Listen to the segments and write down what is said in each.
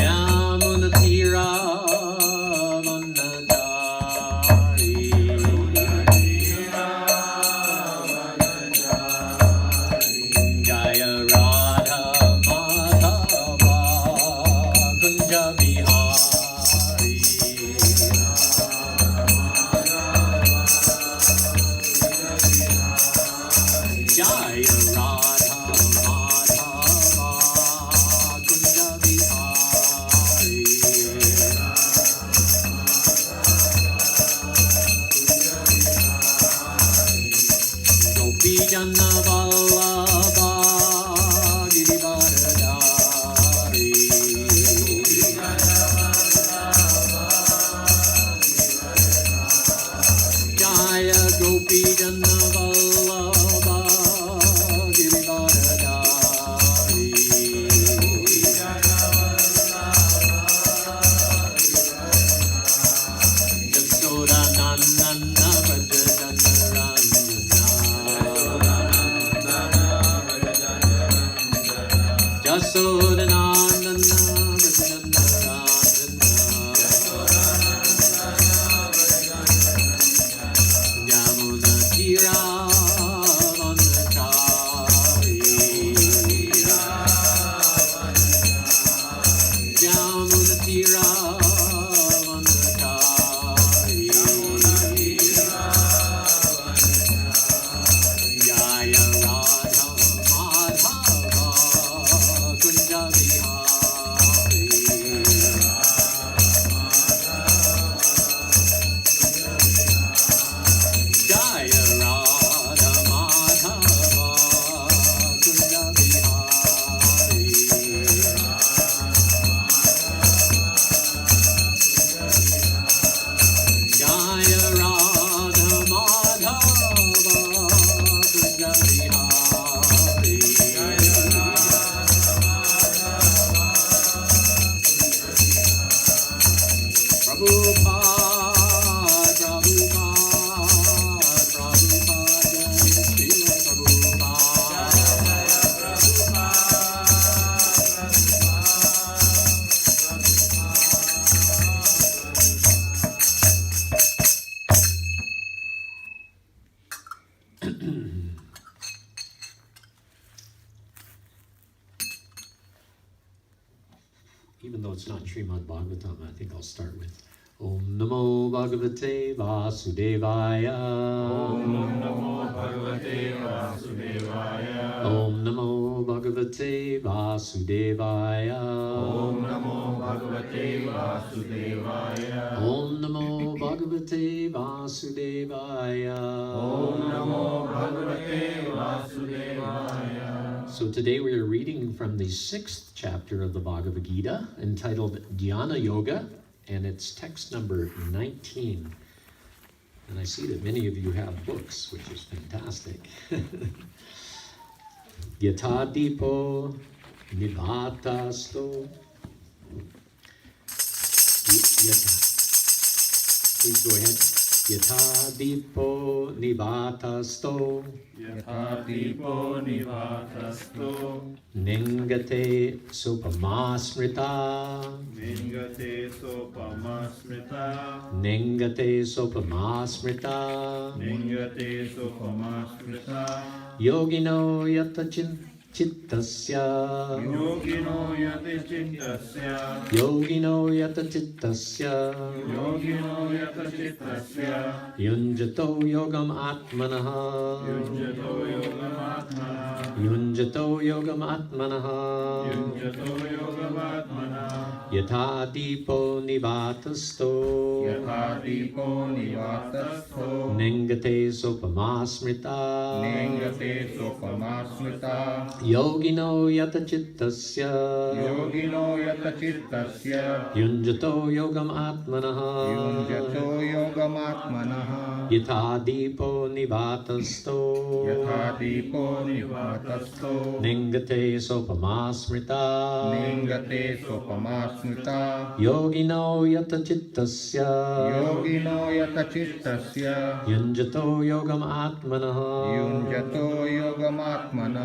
Yamunatira Vanachari Jaya Radha Madhava Kunja Bihari Jaya Radha Madhava Kunja Bihari Gopi Jana Vallabha Girivaradari Jaya Gopi Jana Vallabha Girivaradari Jasoda Nandana Vraja Janarandana Jasoda Nandana Vraja Janarandana Yamuna Tira Vanachari Yamuna Tira Vanachari Jaya Radha Madhava Kunja Bihari Jaya Radha Madhava Kunja Bihari Jaya Radha Madhava Kunja Bihari Prabhupada, Prabhupada, Prabhupada, Srila Even though it's not Srimad Bhagavatam, I think I'll start with Om Namo Bhagavate Vasudevaya. Om Namo Bhagavate Vasudevaya. Om Namo Bhagavate Vasudevaya. Om Namo Bhagavate Vasudevaya. Om Namo Bhagavate Vasudevaya. Om Namo Bhagavate Vasudevaya. So today we are reading from the 6th chapter of the Bhagavad Gita entitled Dhyana Yoga, and it's text number 19. And I see that many of you have books, which is fantastic. Yata Dipo Nivatasto. Yata. Please go ahead. Yata Dipo Nivatasto. Yatha Dipo Nivatasto. Ningate Sopamasmrita. Ningate Sopamasmrita. Ningate Sopamasmrita. Ningate Sopamasmrita. Yogino Yata Chittasya. Yogino Yate Chittasya. Yogino Yata Chittasya. Yogino Yate Chittasya. Yunjato Yogam Atmanaha. Yunjato Yogamatmana. Yunjato Yogam Atmanaha. Yunjato Yogamatmana. Yatha Dipo Nivatasto. Yatha Dipo Nivatasto. Ningate Sopamasmrita. Ningate Sopamasmrita. Yogino Yata Chittasya. Yogino Yata Chittasya. Yunjato Yogam Atmanaha. Yunjato Yogamatmana. Yatha Dipo Nivatasto. Yatha Dipo Nivatasto. Ningate Sopamasmrita. Ningate Sopamasmrita. Yogino Yata Chittasya. Yogino Yata Chittasya. Yunjato Yogam Atmanaha. Yunjato Yogamatmana.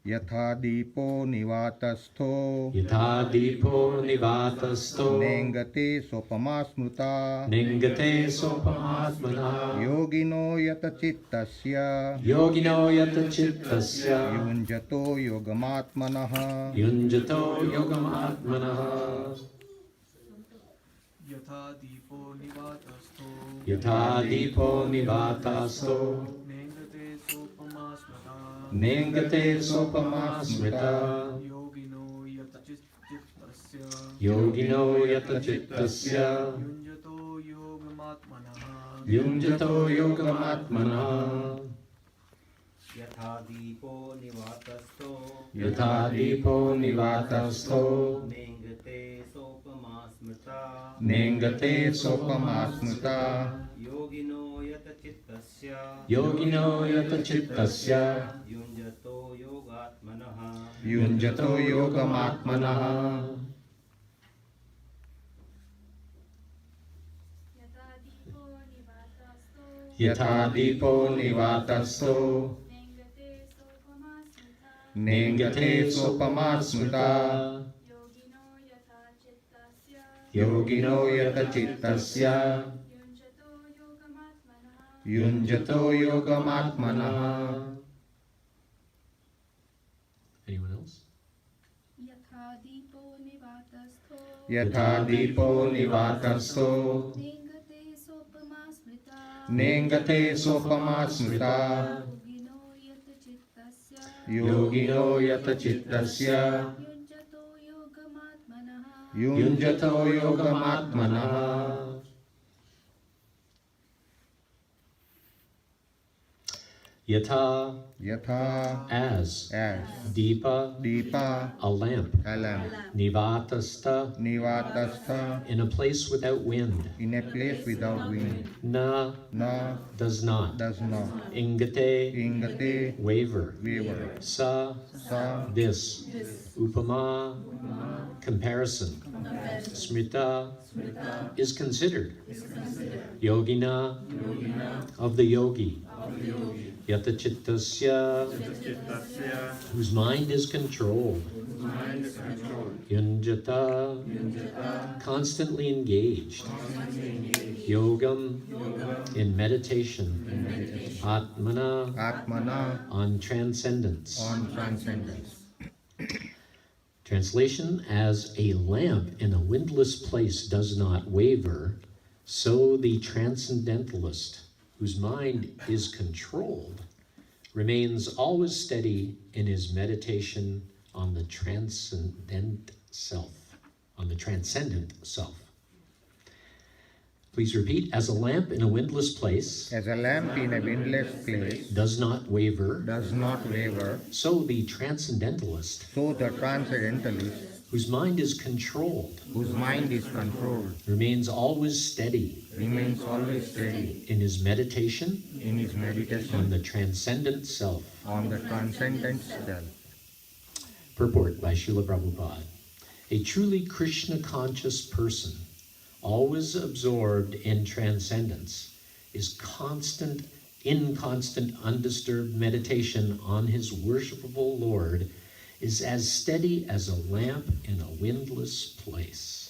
Yatha dipo nivatastho Yatha dipo nivatasto nengate sopamasmruta ningate sopamatmana yogino yata chittasya yogino yata chittasya yunjato yogamatmanaha yunjato yogamatmana यथा दीपो निवातस्थो yatha dipo nivatasto नेङ्गते सोपमा स्मृता ningate sopamasmrita योगिनो यतचित्तस्य yogino yata chittasya युञ्जतो योगमात्मनः yunjato yogamatmana यथा दीपो निवातस्थो yatha dipo nivatasto नेङ्गते सोपमा स्मृता ningate sopamasmruta योगिनो यतचित्तस्य yogino yata chittasya युञ्जतो योगात्मनः yunjato yogamatmanaha yatha dipo nivatasto ningate sopamasmrita yogino yata chittasya yunjato yogamatmanaha. Anyone else? यथा दीपो निवातस्थो yatha dipo nivatasto नेङ्गते सोपमा स्मृता nengate sopamasmruta योगिनो यतचित्तस्य yogino yata chittasya युञ्जतो योगमात्मनः yunjato yogamatmanaha. Yatha, Yatha as, as Deepa, Deepa a lamp, alam Nivatasta, nivatastha in a place without wind, in a place without wind Na, na does not, does not Ingate, ingate waver, waver Sa, sa this, Upama, comparison, Smrita, is considered, Yogina, of the yogi, Yatachittasya, whose mind is controlled, Yunjata, constantly engaged, Yogam, in meditation, Atmana, atmana on transcendence. on transcendence. Translation: as a lamp in a windless place does not waver, so the transcendentalist, whose mind is controlled, remains always steady in his meditation on the transcendent self, on the transcendent self. Please repeat: as a lamp in a windless place As a lamp in a windless place does not waver, does not waver, so the transcendentalist, so the transcendentalist, whose mind is controlled, whose mind is controlled, remains always steady remains always steady in his meditation in his on meditation the transcendent self. on the transcendent self. Purport by Srila Prabhupada. A truly Krishna-conscious person, always absorbed in transcendence, is in constant undisturbed meditation on his worshipable Lord, is as steady as a lamp in a windless place.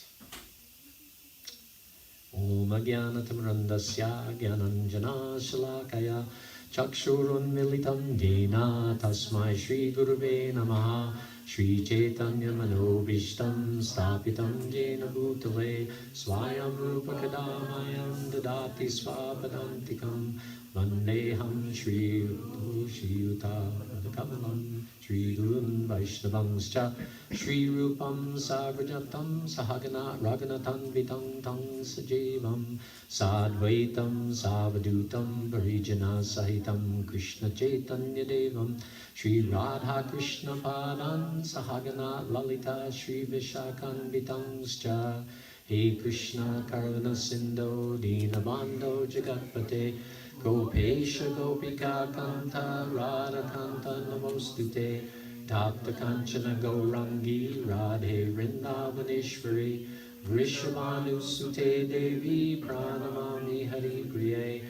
Om Ajnanatamrandasya Gyananjana Shalakaya Chakshurunmilitam Jena Tasmai Shri Gurave Namaha Shri Chaitanya Manobishtam Stapitam Jena Bhutale Swayam Rupa Kadamayam Dadati Svapadantikam Vandeham Shri Yuta Kamalam Shri Gurun Vaishnavangscha Shri Rupam Sagrajatam Sahagana Raghunathan Vitang Tang Sajivam Sadvaitam Savadutam Parijana Sahitam Krishna Chaitanya Devam Shri Radha Krishna Padan Sahagana Lalita Shri Vishakan Vitangscha He Krishna Karuna Sindho Dinabando Jagatpate Gopesha Gopika Kanta Radha Kanta Namostute Tapta Kanchana Gaurangi Radhe Vrindavaneshwari Vrishabhanu Sute Devi Pranamami Hari Priye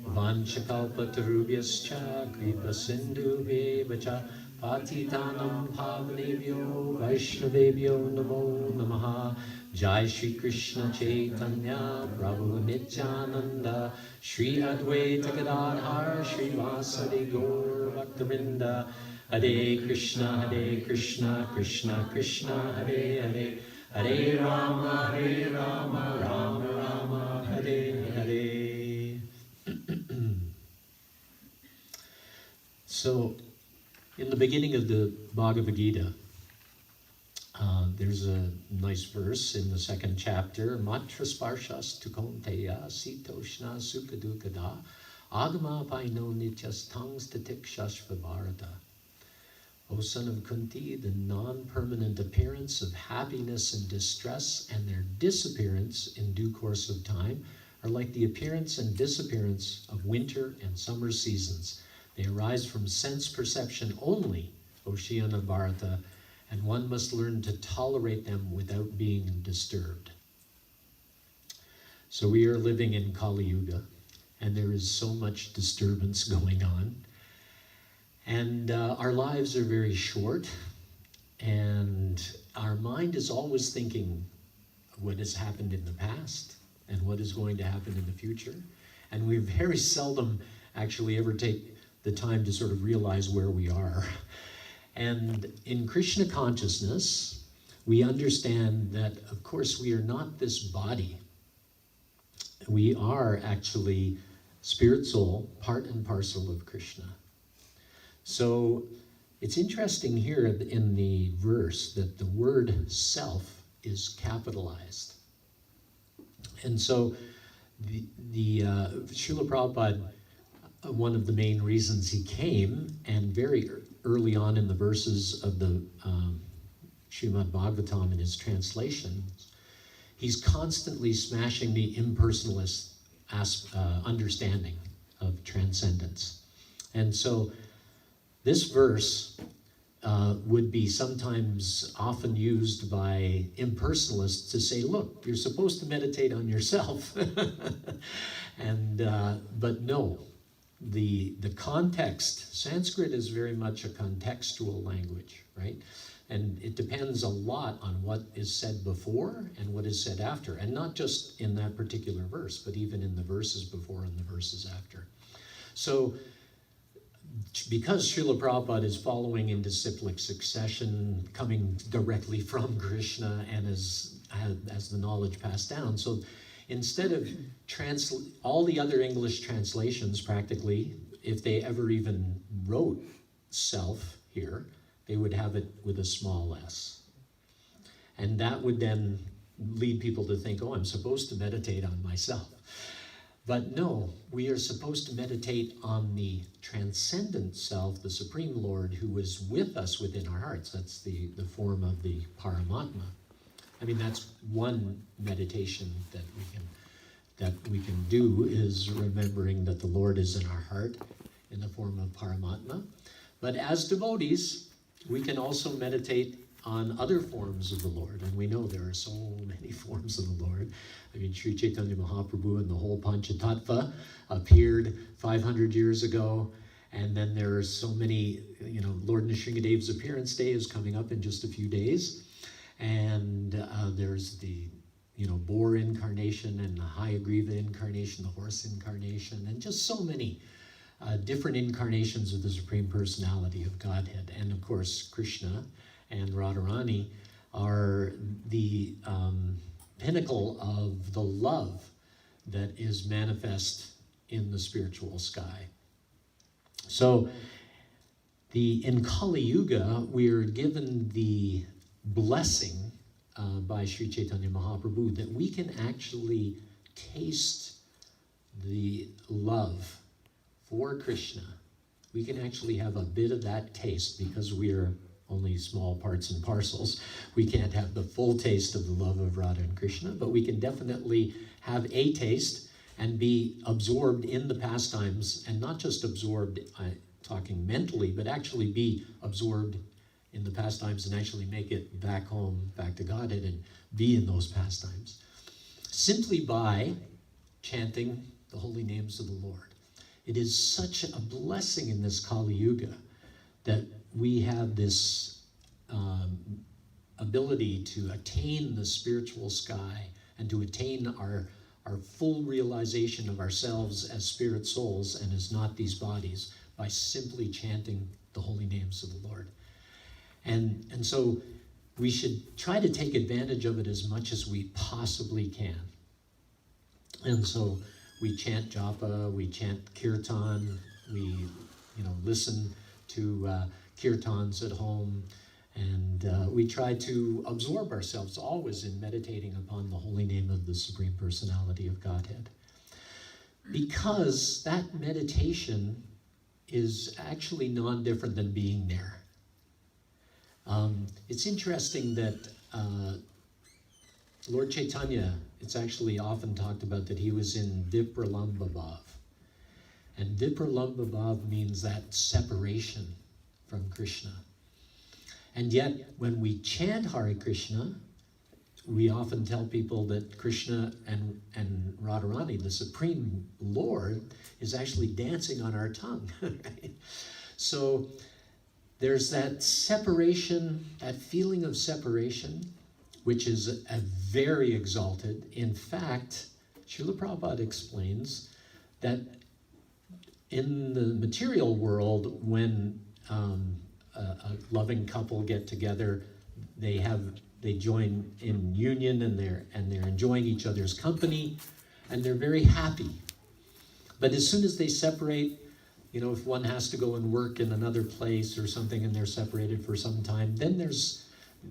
Vanchakalpa Tarubhyascha Kripa Sindhu Vevacha Patitanam Pavanebhyo Vaishnavebhyo Namo Namaha. Jai Shri Krishna Chaitanya Prabhu Nityananda Shri Advaita Gadadhar Shri Vasadi Gaur Bhaktavinda. Hare Krishna Krishna Krishna Hare Hare, Hare Rama Rama Rama Hare Hare. So, in the beginning of the Bhagavad Gita, there's a nice verse in the second chapter. Matra sparshas tu konteya sitoshna sukadukada agama paino nityas tangs tatikshashva bharata. O son of Kunti, the non-permanent appearance of happiness and distress and their disappearance in due course of time are like the appearance and disappearance of winter and summer seasons. They arise from sense perception only, Oceana Bharata, and one must learn to tolerate them without being disturbed. So we are living in Kali Yuga, and there is so much disturbance going on. And our lives are very short, and our mind is always thinking what has happened in the past and what is going to happen in the future. And we very seldom actually ever take the time to sort of realize where we are. And in Krishna consciousness, we understand that, of course, we are not this body. We are actually spirit soul, part and parcel of Krishna. So it's interesting here in the verse that the word self is capitalized. And so the Srila Prabhupada, one of the main reasons he came, and very early on in the verses of the Srimad Bhagavatam in his translations, he's constantly smashing the impersonalist understanding of transcendence. And so this verse would be sometimes often used by impersonalists to say, look, you're supposed to meditate on yourself. But no, the context, Sanskrit is very much a contextual language, right? And it depends a lot on what is said before and what is said after, and not just in that particular verse, but even in the verses before and the verses after. So, because Srila Prabhupada is following in disciplic succession, coming directly from Krishna and as the knowledge passed down, so instead of all the other English translations, practically, if they ever even wrote self here, they would have it with a small s. And that would then lead people to think, oh, I'm supposed to meditate on myself. But no, we are supposed to meditate on the transcendent self, the Supreme Lord, who is with us within our hearts. That's the form of the Paramatma. I mean, that's one meditation that we can do, is remembering that the Lord is in our heart in the form of Paramatma. But as devotees, we can also meditate on other forms of the Lord, and we know there are so many forms of the Lord. I mean, Sri Chaitanya Mahaprabhu and the whole Panchatattva appeared 500 years ago, and then there are so many, Lord Nrsingadev's appearance day is coming up in just a few days, and there's the, boar incarnation and the Hayagriva incarnation, the horse incarnation, and just so many different incarnations of the Supreme Personality of Godhead. And of course, Krishna and Radharani are the pinnacle of the love that is manifest in the spiritual sky. So in Kali Yuga, we are given the blessing by Sri Chaitanya Mahaprabhu that we can actually taste the love for Krishna. We can actually have a bit of that taste because we are only small parts and parcels. We can't have the full taste of the love of Radha and Krishna, but we can definitely have a taste and be absorbed in the pastimes, and not just absorbed, talking mentally, but actually be absorbed in the pastimes and actually make it back home, back to Godhead, and be in those pastimes, simply by chanting the holy names of the Lord. It is such a blessing in this Kali Yuga that we have this ability to attain the spiritual sky and to attain our full realization of ourselves as spirit souls and as not these bodies by simply chanting the holy names of the Lord. And so we should try to take advantage of it as much as we possibly can. And so we chant japa, we chant kirtan, we listen to kirtans at home, and we try to absorb ourselves always in meditating upon the holy name of the Supreme Personality of Godhead. Because that meditation is actually non-different than being there. It's interesting that Lord Chaitanya, it's actually often talked about that he was in Vipralambhabhav. And Vipralambhabhav means that separation from Krishna. And yet, when we chant Hare Krishna, we often tell people that Krishna and Radharani, the Supreme Lord, is actually dancing on our tongue. Right? So there's that separation, that feeling of separation, which is a very exalted. In fact, Srila Prabhupada explains that in the material world, when a loving couple get together, they join in union and they're enjoying each other's company and they're very happy. But as soon as they separate, if one has to go and work in another place or something and they're separated for some time, then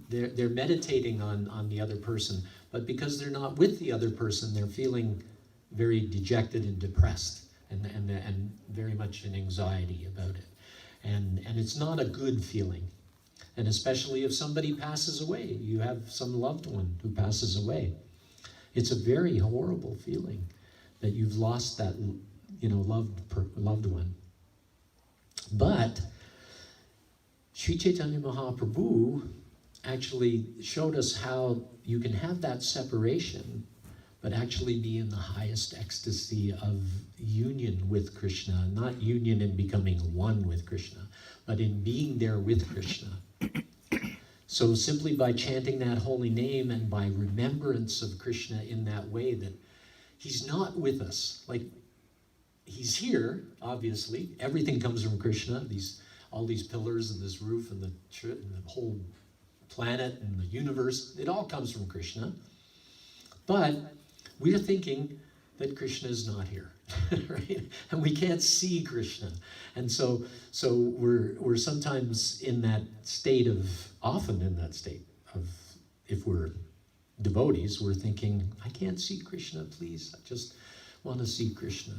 they're meditating on the other person. But because they're not with the other person, they're feeling very dejected and depressed and very much in anxiety about it. And it's not a good feeling. And especially if somebody passes away, you have some loved one who passes away. It's a very horrible feeling that you've lost that, loved one. But Sri Chaitanya Mahaprabhu actually showed us how you can have that separation, but actually be in the highest ecstasy of union with Krishna, not union in becoming one with Krishna, but in being there with Krishna. So simply by chanting that holy name and by remembrance of Krishna in that way, that he's not with us. Like, he's here, obviously. Everything comes from Krishna. All these pillars and this roof and the whole planet and the universe, it all comes from Krishna. But we're thinking that Krishna is not here, right? And we can't see Krishna. And so we're sometimes often in that state of, if we're devotees, we're thinking, I can't see Krishna, please. I just want to see Krishna.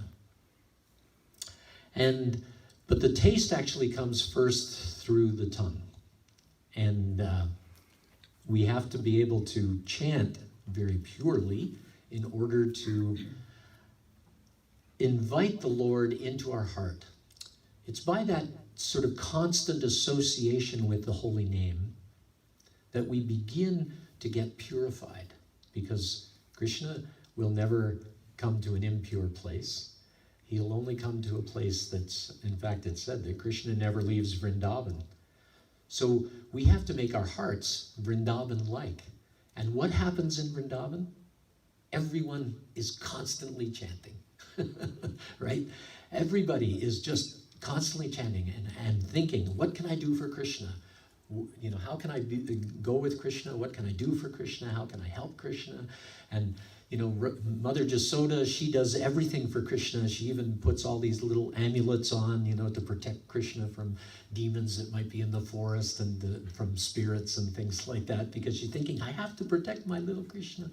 But the taste actually comes first through the tongue. And we have to be able to chant very purely in order to invite the Lord into our heart. It's by that sort of constant association with the holy name that we begin to get purified, because Krishna will never come to an impure place. He'll only come to a place in fact, it's said that Krishna never leaves Vrindavan. So we have to make our hearts Vrindavan-like. And what happens in Vrindavan? Everyone is constantly chanting, right? Everybody is just constantly chanting and thinking, what can I do for Krishna? How can I go with Krishna? What can I do for Krishna? How can I help Krishna? And Mother Jasoda, she does everything for Krishna. She even puts all these little amulets on, to protect Krishna from demons that might be in the forest and from spirits and things like that, because she's thinking, I have to protect my little Krishna.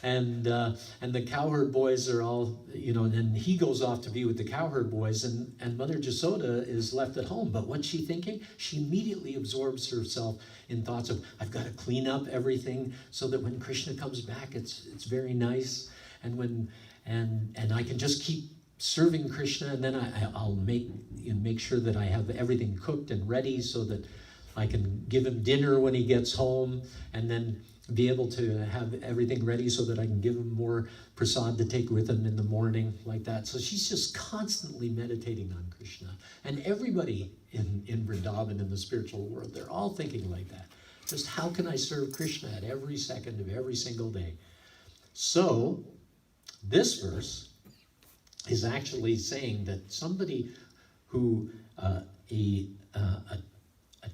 And the cowherd boys are all, and he goes off to be with the cowherd boys, and Mother Jasoda is left at home. But what's she thinking? She immediately absorbs herself in thoughts of, I've got to clean up everything so that when Krishna comes back, it's very nice, and I can just keep serving Krishna, and then I'll make sure that I have everything cooked and ready so that I can give him dinner when he gets home, and then be able to have everything ready so that I can give him more prasad to take with him in the morning, like that. So she's just constantly meditating on Krishna. And everybody in Vrindavan, in the spiritual world, they're all thinking like that. Just how can I serve Krishna at every second of every single day? So this verse is actually saying that somebody who, a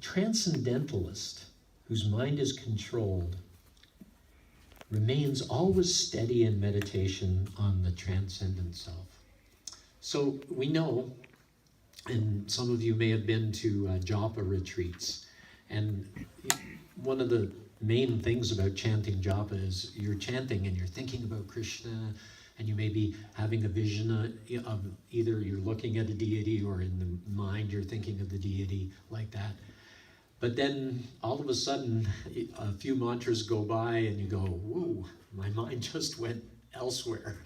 transcendentalist whose mind is controlled, remains always steady in meditation on the transcendent self. So we know, and some of you may have been to japa retreats, and one of the main things about chanting japa is you're chanting and you're thinking about Krishna, and you may be having a vision of either you're looking at a deity or in the mind you're thinking of the deity, like that. But then all of a sudden, a few mantras go by and you go, whoa, my mind just went elsewhere.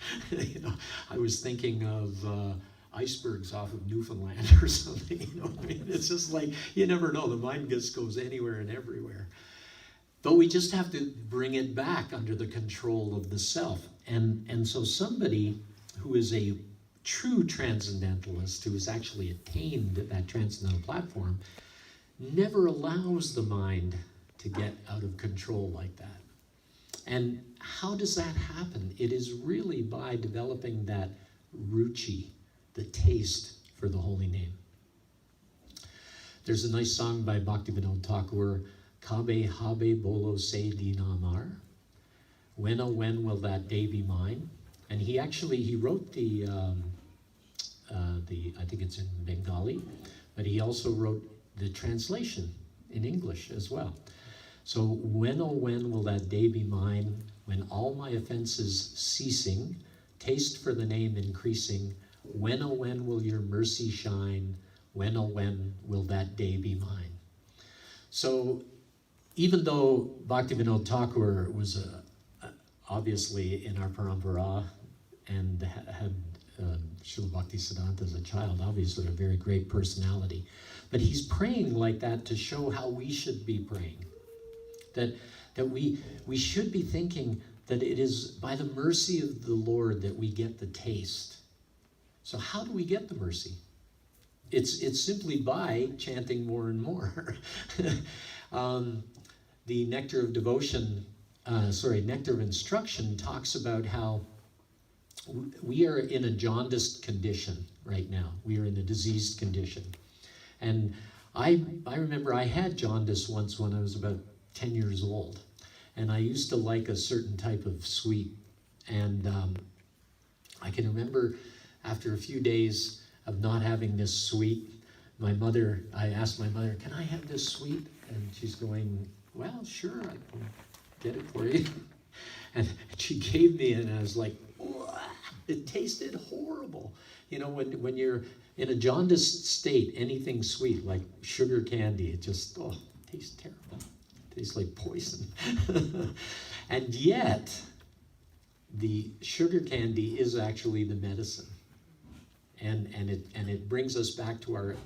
I was thinking of icebergs off of Newfoundland or something. I mean, it's just like, you never know, the mind just goes anywhere and everywhere. But we just have to bring it back under the control of the self. And so somebody who is a true transcendentalist, who has actually attained that transcendental platform, never allows the mind to get out of control like that. And how does that happen? It is really by developing that ruchi, the taste for the holy name. There's a nice song by Bhaktivinoda Thakur, Kabe habe bolo se dinamar. When, oh when will that day be mine? And he wrote the I think it's in Bengali, but he also wrote the translation in English as well. So when, oh when will that day be mine, when all my offenses ceasing, taste for the name increasing, when, oh when will your mercy shine, when, oh when will that day be mine. So even though Bhaktivinoda Thakur was obviously in our parampara and had Srila Bhaktisiddhanta as a child, obviously a very great personality, but he's praying like that to show how we should be praying. That we should be thinking that it is by the mercy of the Lord that we get the taste. So how do we get the mercy? It's simply by chanting more and more. The Nectar of Devotion, Nectar of Instruction talks about how we are in a jaundiced condition right now. We are in a diseased condition. And I remember I had jaundice once when I was about 10 years old. And I used to like a certain type of sweet. And I can remember after a few days of not having this sweet, I asked my mother, can I have this sweet? And she's going, well, sure, I can get it for you. And she gave me it, and I was like, it tasted horrible. When you're in a jaundiced state, anything sweet, like sugar candy, it just, tastes terrible. It tastes like poison. And yet, the sugar candy is actually the medicine. And it brings us back to our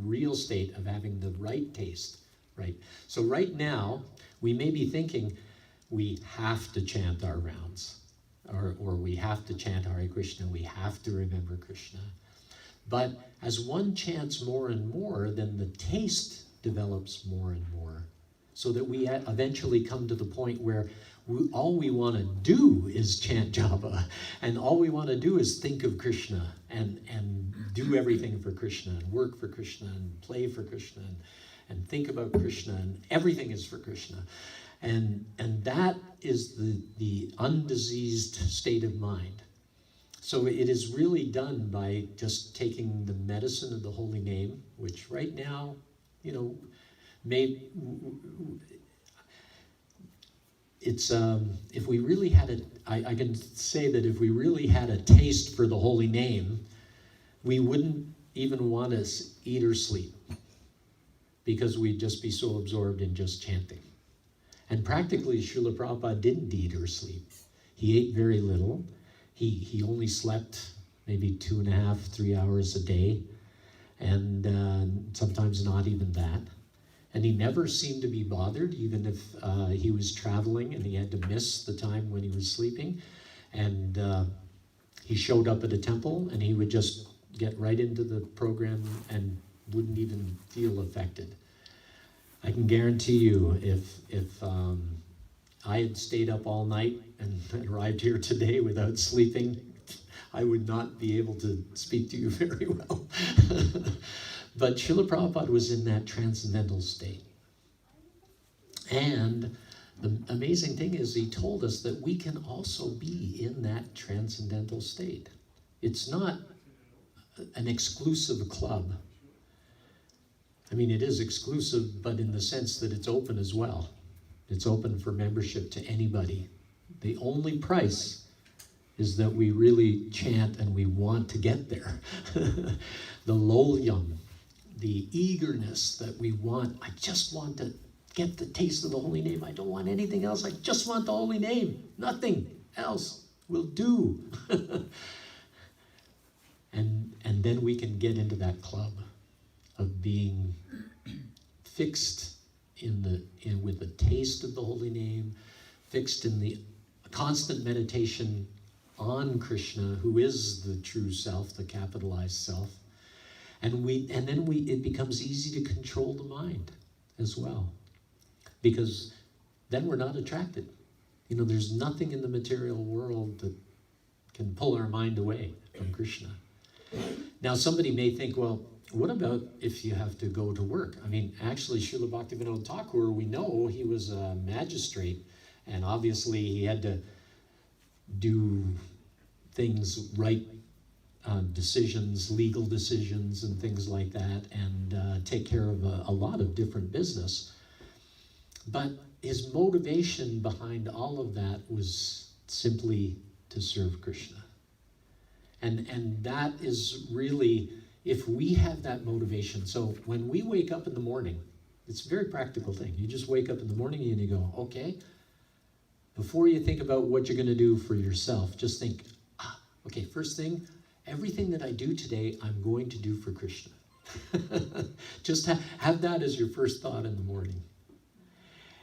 real state of having the right taste, right? So right now, we may be thinking we have to chant our rounds, or we have to chant Hare Krishna, we have to remember Krishna. But as one chants more and more, then the taste develops more and more, so that we eventually come to the point where all we want to do is chant japa, and all we want to do is think of Krishna and do everything for Krishna and work for Krishna and play for Krishna and think about Krishna, and everything is for Krishna. And that is the undiseased state of mind. So it is really done by just taking the medicine of the holy name, which right now, if we really had I can say that if we really had a taste for the holy name, we wouldn't even want to eat or sleep, because we'd just be so absorbed in just chanting. And practically, Srila Prabhupada didn't eat or sleep. He ate very little. He only slept maybe 2.5, 3 hours a day, and sometimes not even that. And he never seemed to be bothered, even if he was traveling and he had to miss the time when he was sleeping. And he showed up at a temple and he would just get right into the program and wouldn't even feel affected. I can guarantee you, if I had stayed up all night and arrived here today without sleeping, I would not be able to speak to you very well. But Srila Prabhupada was in that transcendental state. And the amazing thing is he told us that we can also be in that transcendental state. It's not an exclusive club. I mean, it is exclusive, but in the sense that it's open as well. It's open for membership to anybody. The only price is that we really chant and we want to get there. The lolyam, the eagerness that we want. I just want to get the taste of the holy name. I don't want anything else. I just want the holy name. Nothing else will do. And then we can get into that club of being fixed with the taste of the holy name, fixed in the constant meditation on Krishna, who is the true self, the capitalized self. And then it becomes easy to control the mind as well, because then we're not attracted. You know, there's nothing in the material world that can pull our mind away from Krishna. Now, somebody may think, well, what about if you have to go to work? I mean, actually, Srila Bhaktivinoda Thakur, we know he was a magistrate, and obviously he had to do things, right decisions, legal decisions, and things like that, and take care of a lot of different business. But his motivation behind all of that was simply to serve Krishna. And that is really, if we have that motivation, so when we wake up in the morning, it's a very practical thing. You just wake up in the morning and you go, okay, before you think about what you're going to do for yourself, just think, okay, first thing, everything that I do today, I'm going to do for Krishna. Just have that as your first thought in the morning.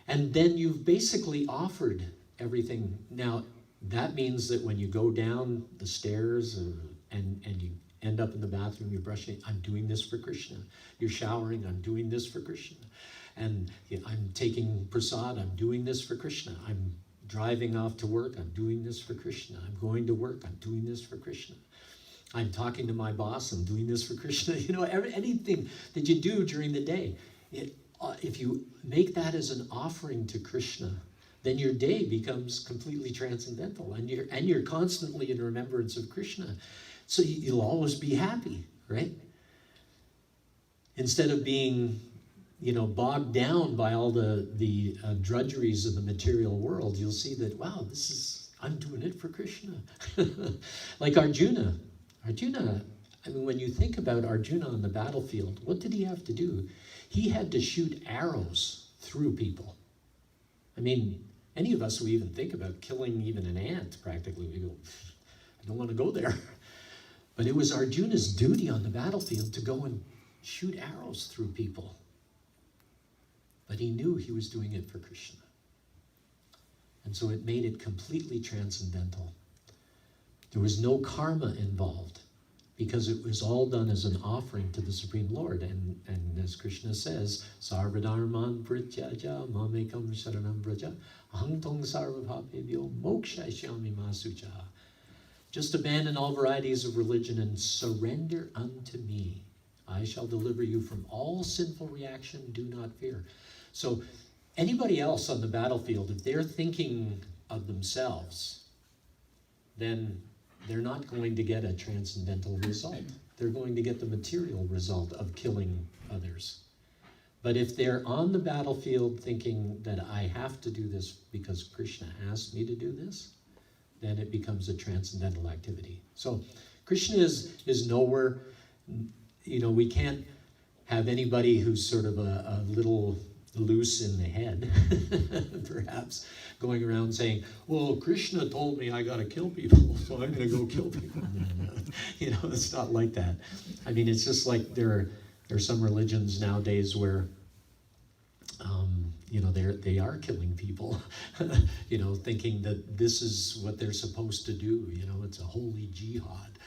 And then you've basically offered everything. Now, that means that when you go down the stairs and you end up in the bathroom, you're brushing, I'm doing this for Krishna. You're showering, I'm doing this for Krishna. And I'm taking prasad, I'm doing this for Krishna. I'm driving off to work, I'm doing this for Krishna. I'm going to work, I'm doing this for Krishna. I'm talking to my boss, I'm doing this for Krishna. You know, anything that you do during the day, if you make that as an offering to Krishna, then your day becomes completely transcendental, and you're constantly in remembrance of Krishna. So you'll always be happy, right? Instead of being, bogged down by all the drudgeries of the material world, you'll see that, wow, I'm doing it for Krishna. Like Arjuna, I mean, when you think about Arjuna on the battlefield, what did he have to do? He had to shoot arrows through people. I mean, any of us who even think about killing even an ant, practically, we go, I don't want to go there. But it was Arjuna's duty on the battlefield to go and shoot arrows through people. But he knew he was doing it for Krishna. And so it made it completely transcendental. There was no karma involved, because it was all done as an offering to the Supreme Lord. And as Krishna says, Sarvadharman prityaja mamekam sharanam vraja aham tong sarvabhapebhyo mokshayashyami masucha. Just abandon all varieties of religion and surrender unto me. I shall deliver you from all sinful reaction, do not fear. So anybody else on the battlefield, if they're thinking of themselves, then they're not going to get a transcendental result. They're going to get the material result of killing others. But if they're on the battlefield thinking that I have to do this because Krishna asked me to do this, then it becomes a transcendental activity. So Krishna is nowhere, we can't have anybody who's sort of a little loose in the head, perhaps, going around saying, well, Krishna told me I got to kill people, so I'm going to go kill people. It's not like that. I mean, it's just like there are some religions nowadays where they are killing people, thinking that this is what they're supposed to do. It's a holy jihad,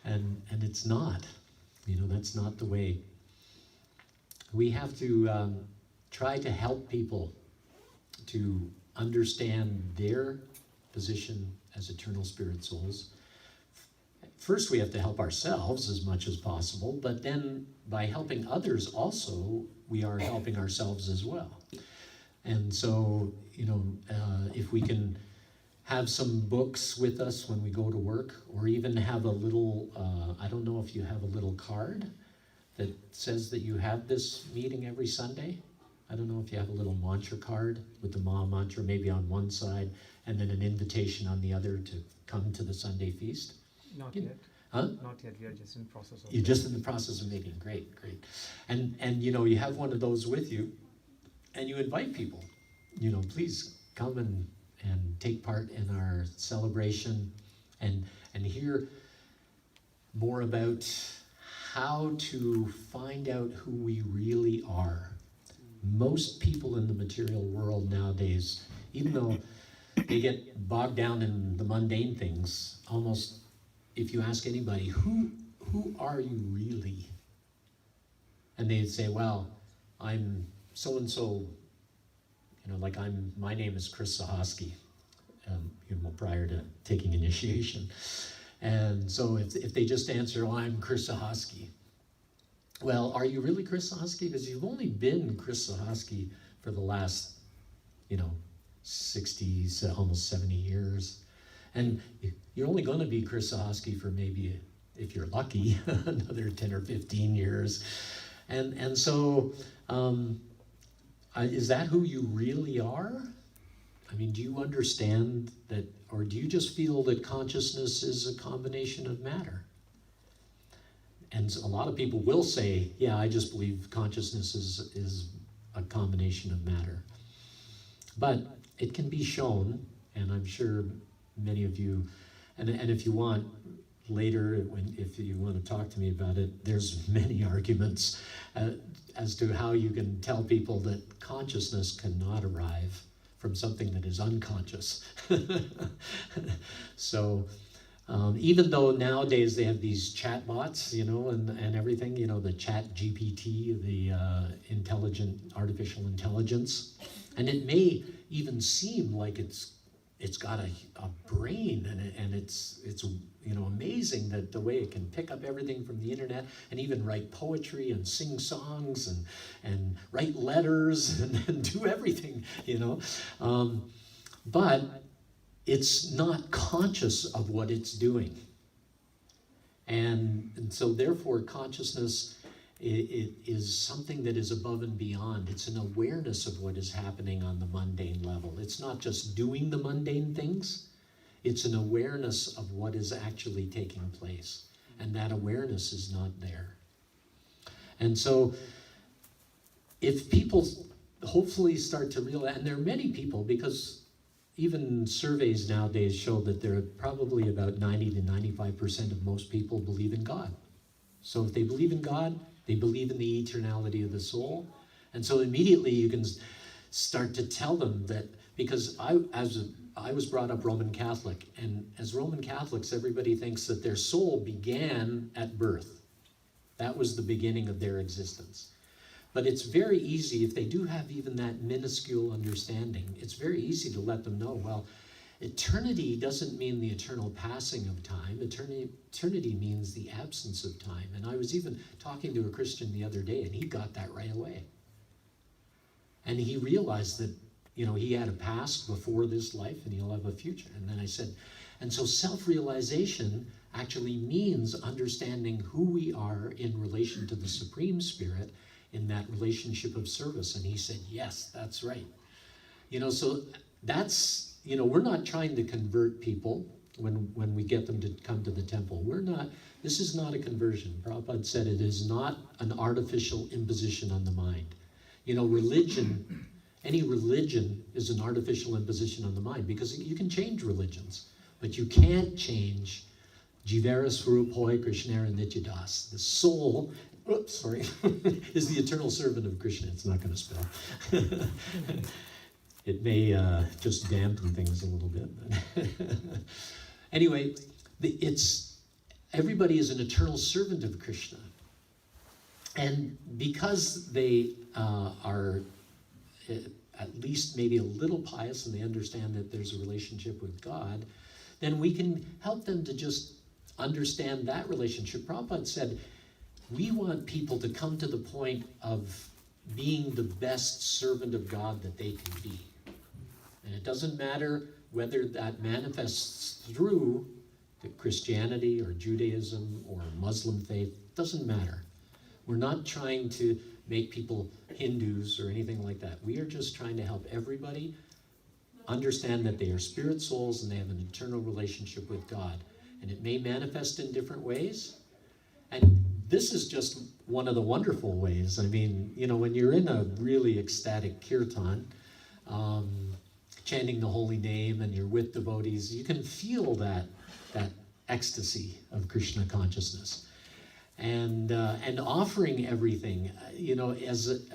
and it's not. That's not the way. We have to try to help people to understand their position as eternal spirit souls. First, we have to help ourselves as much as possible, but then by helping others also, we are helping ourselves as well. And so, if we can have some books with us when we go to work, or even have a little, I don't know if you have a little card that says that you have this meeting every Sunday. I don't know if you have a little mantra card with the Maha Mantra maybe on one side, and then an invitation on the other to come to the Sunday feast. Not yet. Huh? Not yet. We are just in process of. You're just in the process of making. Great. And you have one of those with you, and you invite people. Please come and take part in our celebration, and hear more about how to find out who we really are. Most people in the material world nowadays, even though they get bogged down in the mundane things, almost if you ask anybody, who are you really? And they'd say, well, I'm so-and-so, my name is Chris Sahosky, prior to taking initiation. And so if they just answer, oh, I'm Chris Sahosky. Well, are you really Chris Sahosky? Because you've only been Chris Sahosky for the last, 60, almost 70 years. And you're only going to be Chris Sahosky for maybe, if you're lucky, another 10 or 15 years. And so, is that who you really are? I mean, do you understand that, or do you just feel that consciousness is a combination of matter? And a lot of people will say, yeah, I just believe consciousness is a combination of matter. But it can be shown, and I'm sure many of you, and if you want later, if you want to talk to me about it, there's many arguments as to how you can tell people that consciousness cannot arrive from something that is unconscious. So even though nowadays they have these chat bots, and everything, the chat GPT, the artificial intelligence, and it may even seem like it's got a brain, and it's amazing that the way it can pick up everything from the internet and even write poetry and sing songs and write letters and do everything, but it's not conscious of what it's doing. And so therefore consciousness it is something that is above and beyond. It's an awareness of what is happening on the mundane level. It's not just doing the mundane things. It's an awareness of what is actually taking place. And that awareness is not there. And so if people hopefully start to realize, and there are many people, because even surveys nowadays show that there are probably about 90 to 95% of most people believe in God. So if they believe in God, they believe in the eternality of the soul. And so immediately you can start to tell them that, because I was brought up Roman Catholic, and as Roman Catholics, everybody thinks that their soul began at birth. That was the beginning of their existence. But it's very easy, if they do have even that minuscule understanding, it's very easy to let them know, well, eternity doesn't mean the eternal passing of time. Eternity means the absence of time. And I was even talking to a Christian the other day, and he got that right away. And he realized that, he had a past before this life, and he'll have a future. And then I said, and so self-realization actually means understanding who we are in relation to the Supreme Spirit in that relationship of service. And he said, yes, that's right. So that's, we're not trying to convert people when we get them to come to the temple. This is not a conversion. Prabhupada said it is not an artificial imposition on the mind. Any religion is an artificial imposition on the mind, because you can change religions, but you can't change Jivara Swarupoi Krishnara Nityadas. The soul Whoops, sorry, is the eternal servant of Krishna. It's not going to spell. It may just dampen things a little bit. But anyway, everybody is an eternal servant of Krishna. And because they are at least maybe a little pious and they understand that there's a relationship with God, then we can help them to just understand that relationship. Prabhupada said, we want people to come to the point of being the best servant of God that they can be. And it doesn't matter whether that manifests through Christianity or Judaism or Muslim faith, doesn't matter. We're not trying to make people Hindus or anything like that. We are just trying to help everybody understand that they are spirit souls and they have an eternal relationship with God. And it may manifest in different ways. And this is just one of the wonderful ways. I mean, you know, when you're in a really ecstatic kirtan, chanting the holy name and you're with devotees, you can feel that ecstasy of Krishna consciousness. And offering everything, you know, as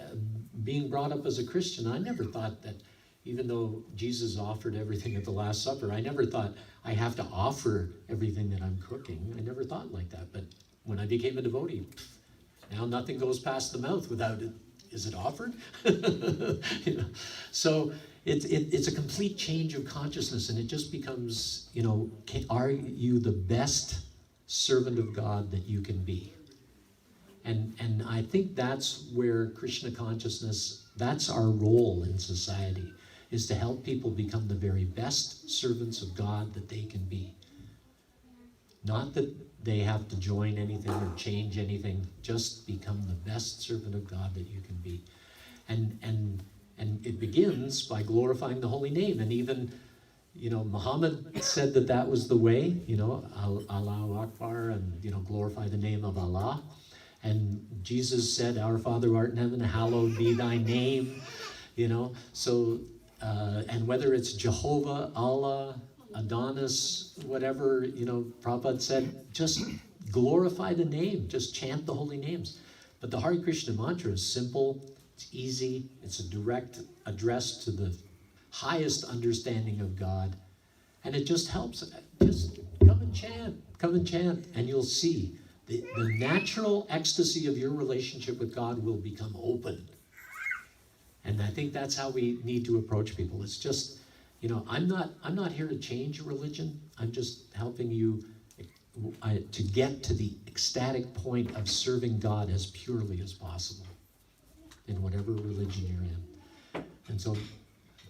being brought up as a Christian, I never thought that, even though Jesus offered everything at the Last Supper, I never thought I have to offer everything that I'm cooking. I never thought like that. But when I became a devotee, now nothing goes past the mouth without it. Is it offered? You know? So it's a complete change of consciousness, and it just becomes, you know, are you the best servant of God that you can be? And I think that's where Krishna consciousness, that's our role in society, is to help people become the very best servants of God that they can be. Not that they have to join anything or change anything, just become the best servant of God that you can be. And it begins by glorifying the holy name. And even, you know, Muhammad said that that was the way, you know, Allahu Akbar, and, you know, glorify the name of Allah. And Jesus said, our Father who art in heaven, hallowed be thy name, you know. So, and whether it's Jehovah, Allah, Adonis, whatever, you know, Prabhupada said, just glorify the name, just chant the holy names. But the Hare Krishna mantra is simple, it's easy, it's a direct address to the highest understanding of God, and it just helps. Just come and chant, and you'll see the natural ecstasy of your relationship with God will become open. And I think that's how we need to approach people. It's just, you know, I'm not here to change a religion. I'm just helping you to get to the ecstatic point of serving God as purely as possible in whatever religion you're in. And so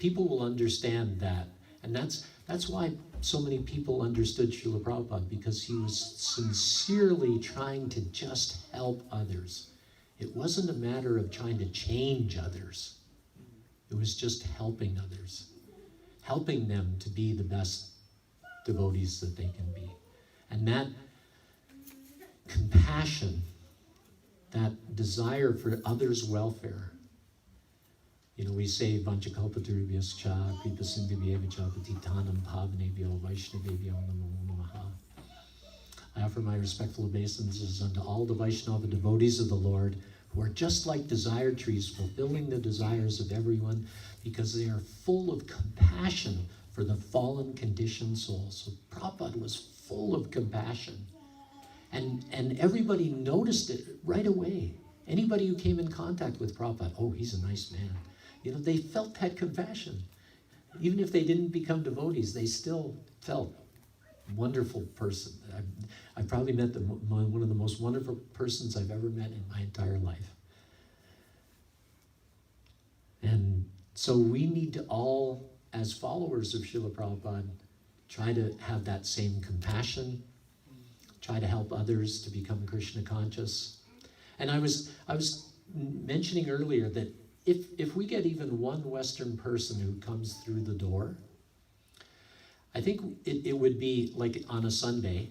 people will understand that. And that's why so many people understood Srila Prabhupada, because he was sincerely trying to just help others. It wasn't a matter of trying to change others. It was just helping others, helping them to be the best devotees that they can be. And that compassion, that desire for others' welfare. You know, we say, Vanchakalpatarubhyascha, Kripasindhivyevacha, Patitanam Pavanebhyo, Vaishnavebhyo Namo Namaha. I offer my respectful obeisances unto all the Vaishnava devotees of the Lord, who are just like desire trees, fulfilling the desires of everyone, because they are full of compassion for the fallen conditioned soul. So Prabhupada was full of compassion. And everybody noticed it right away. Anybody who came in contact with Prabhupada, oh, he's a nice man. You know, they felt that compassion. Even if they didn't become devotees, they still felt wonderful person. I probably met one of the most wonderful persons I've ever met in my entire life. And so we need to all, as followers of Srila Prabhupada, try to have that same compassion, try to help others to become Krishna conscious. And I was mentioning earlier that if we get even one Western person who comes through the door, I think it would be like on a Sunday,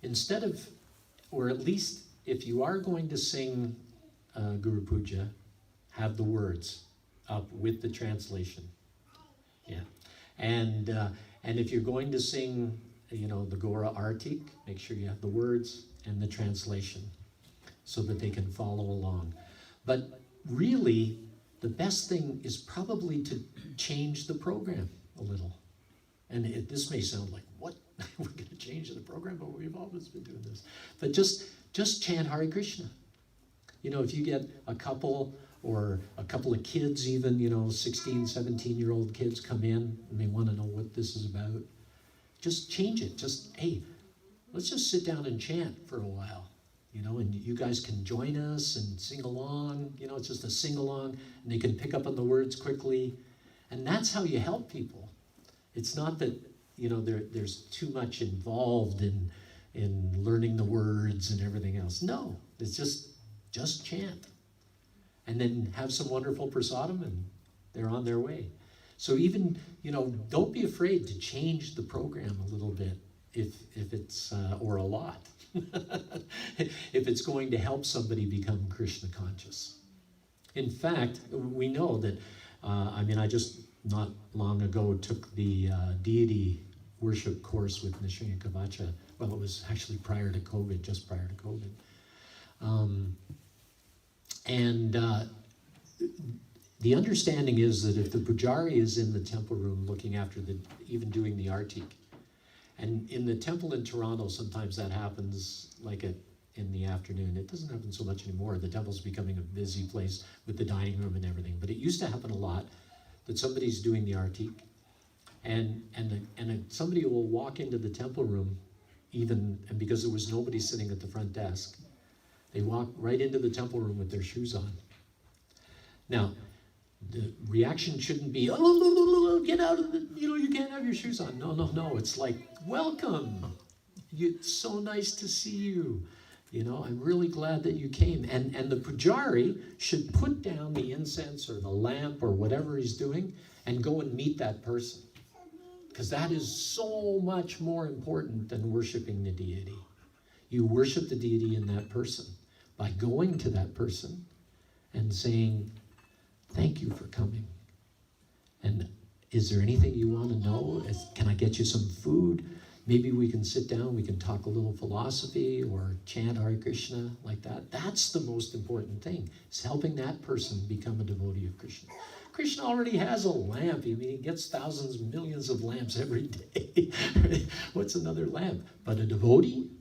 instead of, or at least if you are going to sing Guru Puja, have the words up with the translation. Yeah. And if you're going to sing, you know, the Gora Artik, make sure you have the words and the translation. so that they can follow along. But really, the best thing is probably to change the program a little. And this may sound like, what? We're going to change the program, but we've always been doing this. But just chant Hare Krishna. You know, if you get a couple or a couple of kids even, 16, 17-year-old kids come in and they want to know what this is about, just change it. Just, hey, let's just sit down and chant for a while, and you guys can join us and sing along. It's just a sing-along, and they can pick up on the words quickly. And that's how you help people. It's not that, there's too much involved in learning the words and everything else. No, it's just chant. And then have some wonderful prasadam, and they're on their way. So even, don't be afraid to change the program a little bit if it's, or a lot, if it's going to help somebody become Krishna conscious. In fact, we know that, I just not long ago took the deity worship course with Nishinga Kavacha. Well, it was actually prior to COVID, just prior to COVID. The understanding is that if the pujari is in the temple room looking after even doing the artik, and in the temple in Toronto, sometimes that happens like in the afternoon. It doesn't happen so much anymore. The temple's becoming a busy place with the dining room and everything. But it used to happen a lot that somebody's doing the artik, and somebody will walk into the temple room, and because there was nobody sitting at the front desk, they walk right into the temple room with their shoes on. Now, the reaction shouldn't be, oh, get out of you can't have your shoes on. No. It's like, welcome. It's so nice to see you. I'm really glad that you came. And the pujari should put down the incense or the lamp or whatever he's doing and go and meet that person. Because that is so much more important than worshiping the deity. You worship the deity in that person by going to that person and saying, thank you for coming. And is there anything you want to know? Can I get you some food? Maybe we can sit down, we can talk a little philosophy or chant Hare Krishna like that. That's the most important thing, is helping that person become a devotee of Krishna. Krishna already has a lamp. He gets thousands, millions of lamps every day. What's another lamp? But a devotee?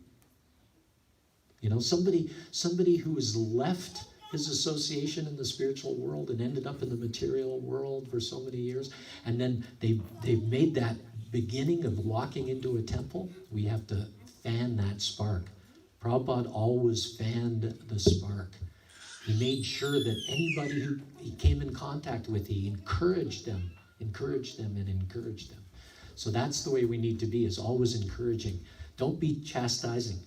Somebody who has left his association in the spiritual world and ended up in the material world for so many years, and then they've made that beginning of walking into a temple. We have to fan that spark. Prabhupada always fanned the spark. He made sure that anybody who he came in contact with, he encouraged them. So that's the way we need to be, is always encouraging. Don't be chastising.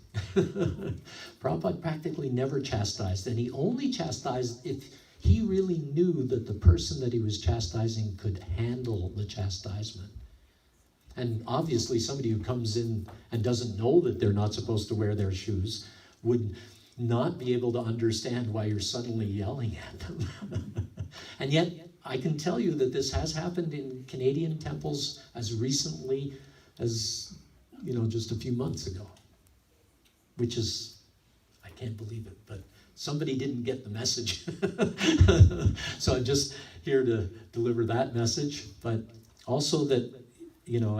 Prabhupada practically never chastised, and he only chastised if he really knew that the person that he was chastising could handle the chastisement. And obviously somebody who comes in and doesn't know that they're not supposed to wear their shoes would not be able to understand why you're suddenly yelling at them. And yet, I can tell you that this has happened in Canadian temples as recently as, just a few months ago. Which is, I can't believe it, but somebody didn't get the message. So I'm just here to deliver that message, but also that,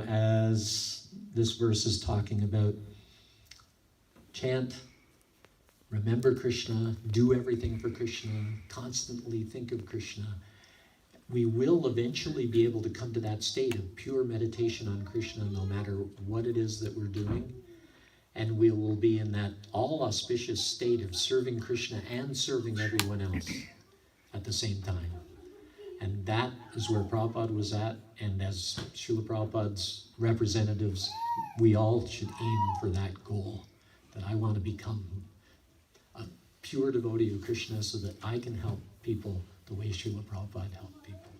as this verse is talking about, chant, remember Krishna, do everything for Krishna, constantly think of Krishna. We will eventually be able to come to that state of pure meditation on Krishna no matter what it is that we're doing. And we will be in that all-auspicious state of serving Krishna and serving everyone else at the same time. And that is where Prabhupada was at, and as Srila Prabhupada's representatives, we all should aim for that goal, that I want to become a pure devotee of Krishna so that I can help people the way Srila Prabhupada helped people.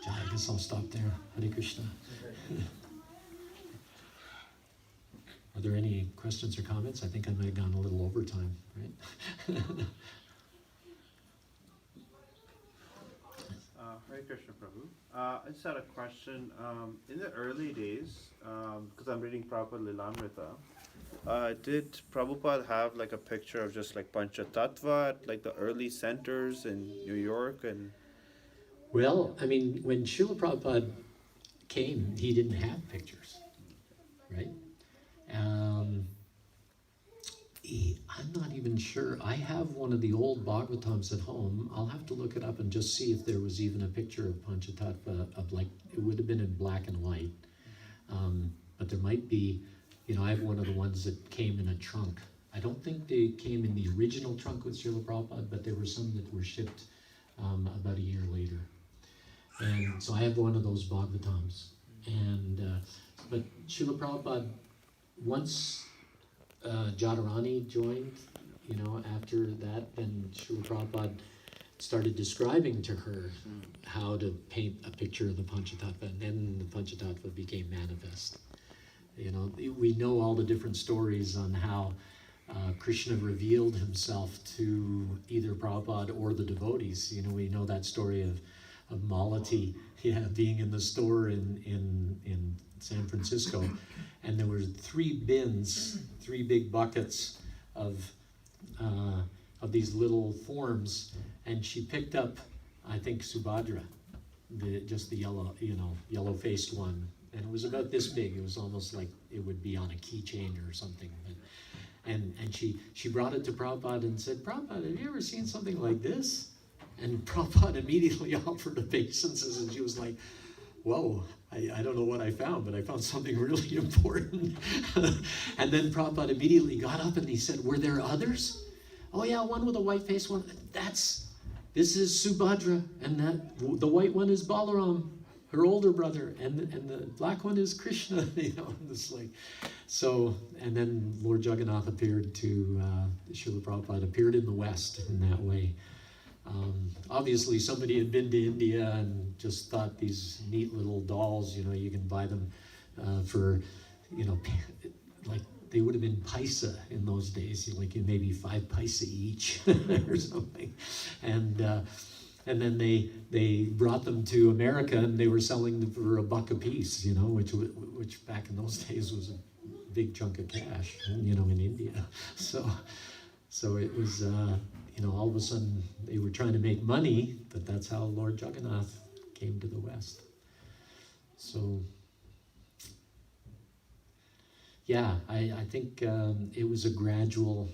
Jai, I guess I'll stop there. Hare Krishna. Are there any questions or comments? I think I might have gone a little overtime, right? Hare Krishna Prabhu. I just had a question. In the early days, because I'm reading Prabhupada Lilamrita, Did Prabhupada have like a picture of just like Panchatattva at like the early centers in New York and? Well, I mean, when Srila Prabhupada came, he didn't have pictures, right? I'm not even sure. I have one of the old Bhagavatams at home. I'll have to look it up and just see if there was even a picture of Panchatattva of like, it would have been in black and white. But there might be, you know, I have one of the ones that came in a trunk. I don't think they came in the original trunk with Srila Prabhupada, but there were some that were shipped about a year later. And so I have one of those Bhagavatams. And, but Srila Prabhupada, once Jadharani joined, you know, after that, then Srila Prabhupada started describing to her how to paint a picture of the Panchatattva, and then the Panchatattva became manifest. You know, we know all the different stories on how Krishna revealed himself to either Prabhupada or the devotees. You know, we know that story of Malati, being in the store in San Francisco, and there were 3 bins, 3 big buckets of these little forms, and she picked up, I think, Subhadra, just the yellow, you know, yellow-faced one, and it was about this big. It was almost like it would be on a keychain or something. And she brought it to Prabhupada and said, "Prabhupada, have you ever seen something like this?" And Prabhupada immediately offered obeisances, and she was like, "Whoa, I don't know what I found, but I found something really important." And then Prabhupada immediately got up and he said, "Were there others?" "Oh yeah, one with a white face, one. This is Subhadra, and the white one is Balaram, her older brother, and the black one is Krishna." You know, it's like, so, and then Lord Jagannath appeared to, Srila Prabhupada appeared in the West in that way. Obviously somebody had been to India and just thought these neat little dolls, you know, you can buy them for, you know, like they would have been paisa in those days, like maybe 5 paisa each or something. And then they brought them to America and they were selling them for $1 a piece, you know, which back in those days was a big chunk of cash, you know, in India. So it was, you know, all of a sudden they were trying to make money, but that's how Lord Jagannath came to the West. So, yeah, I think it was a gradual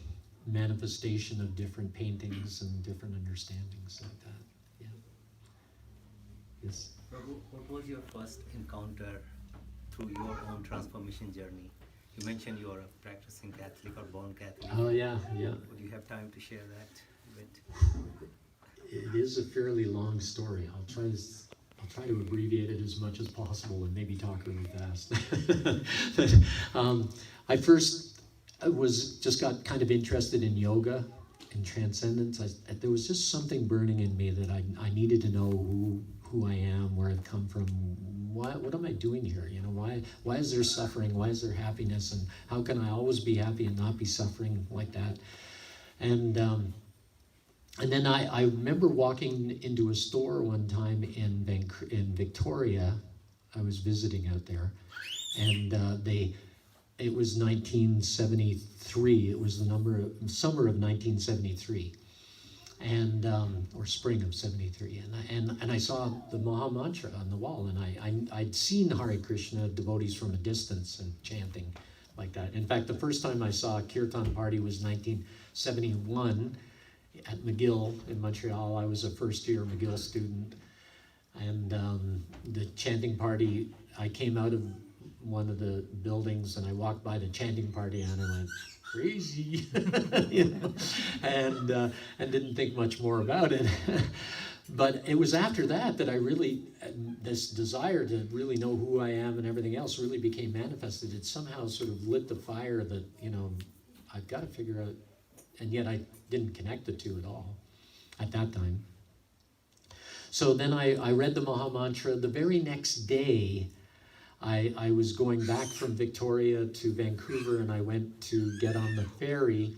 manifestation of different paintings and different understandings like that. Yeah. Yes. Prabhu, what was your first encounter through your own transformation journey? You mentioned you are a practicing Catholic or born Catholic. Oh yeah, yeah. Would you have time to share that a bit? It is a fairly long story. I'll try to abbreviate it as much as possible and maybe talk really fast. I first got kind of interested in yoga and transcendence. There was just something burning in me that I needed to know who I am, where I've come from, what am I doing here? You know, why is there suffering? Why is there happiness? And how can I always be happy and not be suffering like that? And then I remember walking into a store one time in Victoria. I was visiting out there, and it was 1973. It was the summer of 1973. And or spring of 73, and I saw the Maha Mantra on the wall, and I'd seen Hare Krishna devotees from a distance and chanting like that. In fact, the first time I saw a kirtan party was 1971 at McGill in Montreal. I was a first-year McGill student, and the chanting party, I came out of one of the buildings and I walked by the chanting party and I went, crazy, you know, and didn't think much more about it. But it was after that I really, this desire to really know who I am and everything else really became manifested. It somehow sort of lit the fire that, you know, I've got to figure out, and yet I didn't connect the two at all at that time. So then I read the Maha Mantra. The very next day, I was going back from Victoria to Vancouver, and I went to get on the ferry,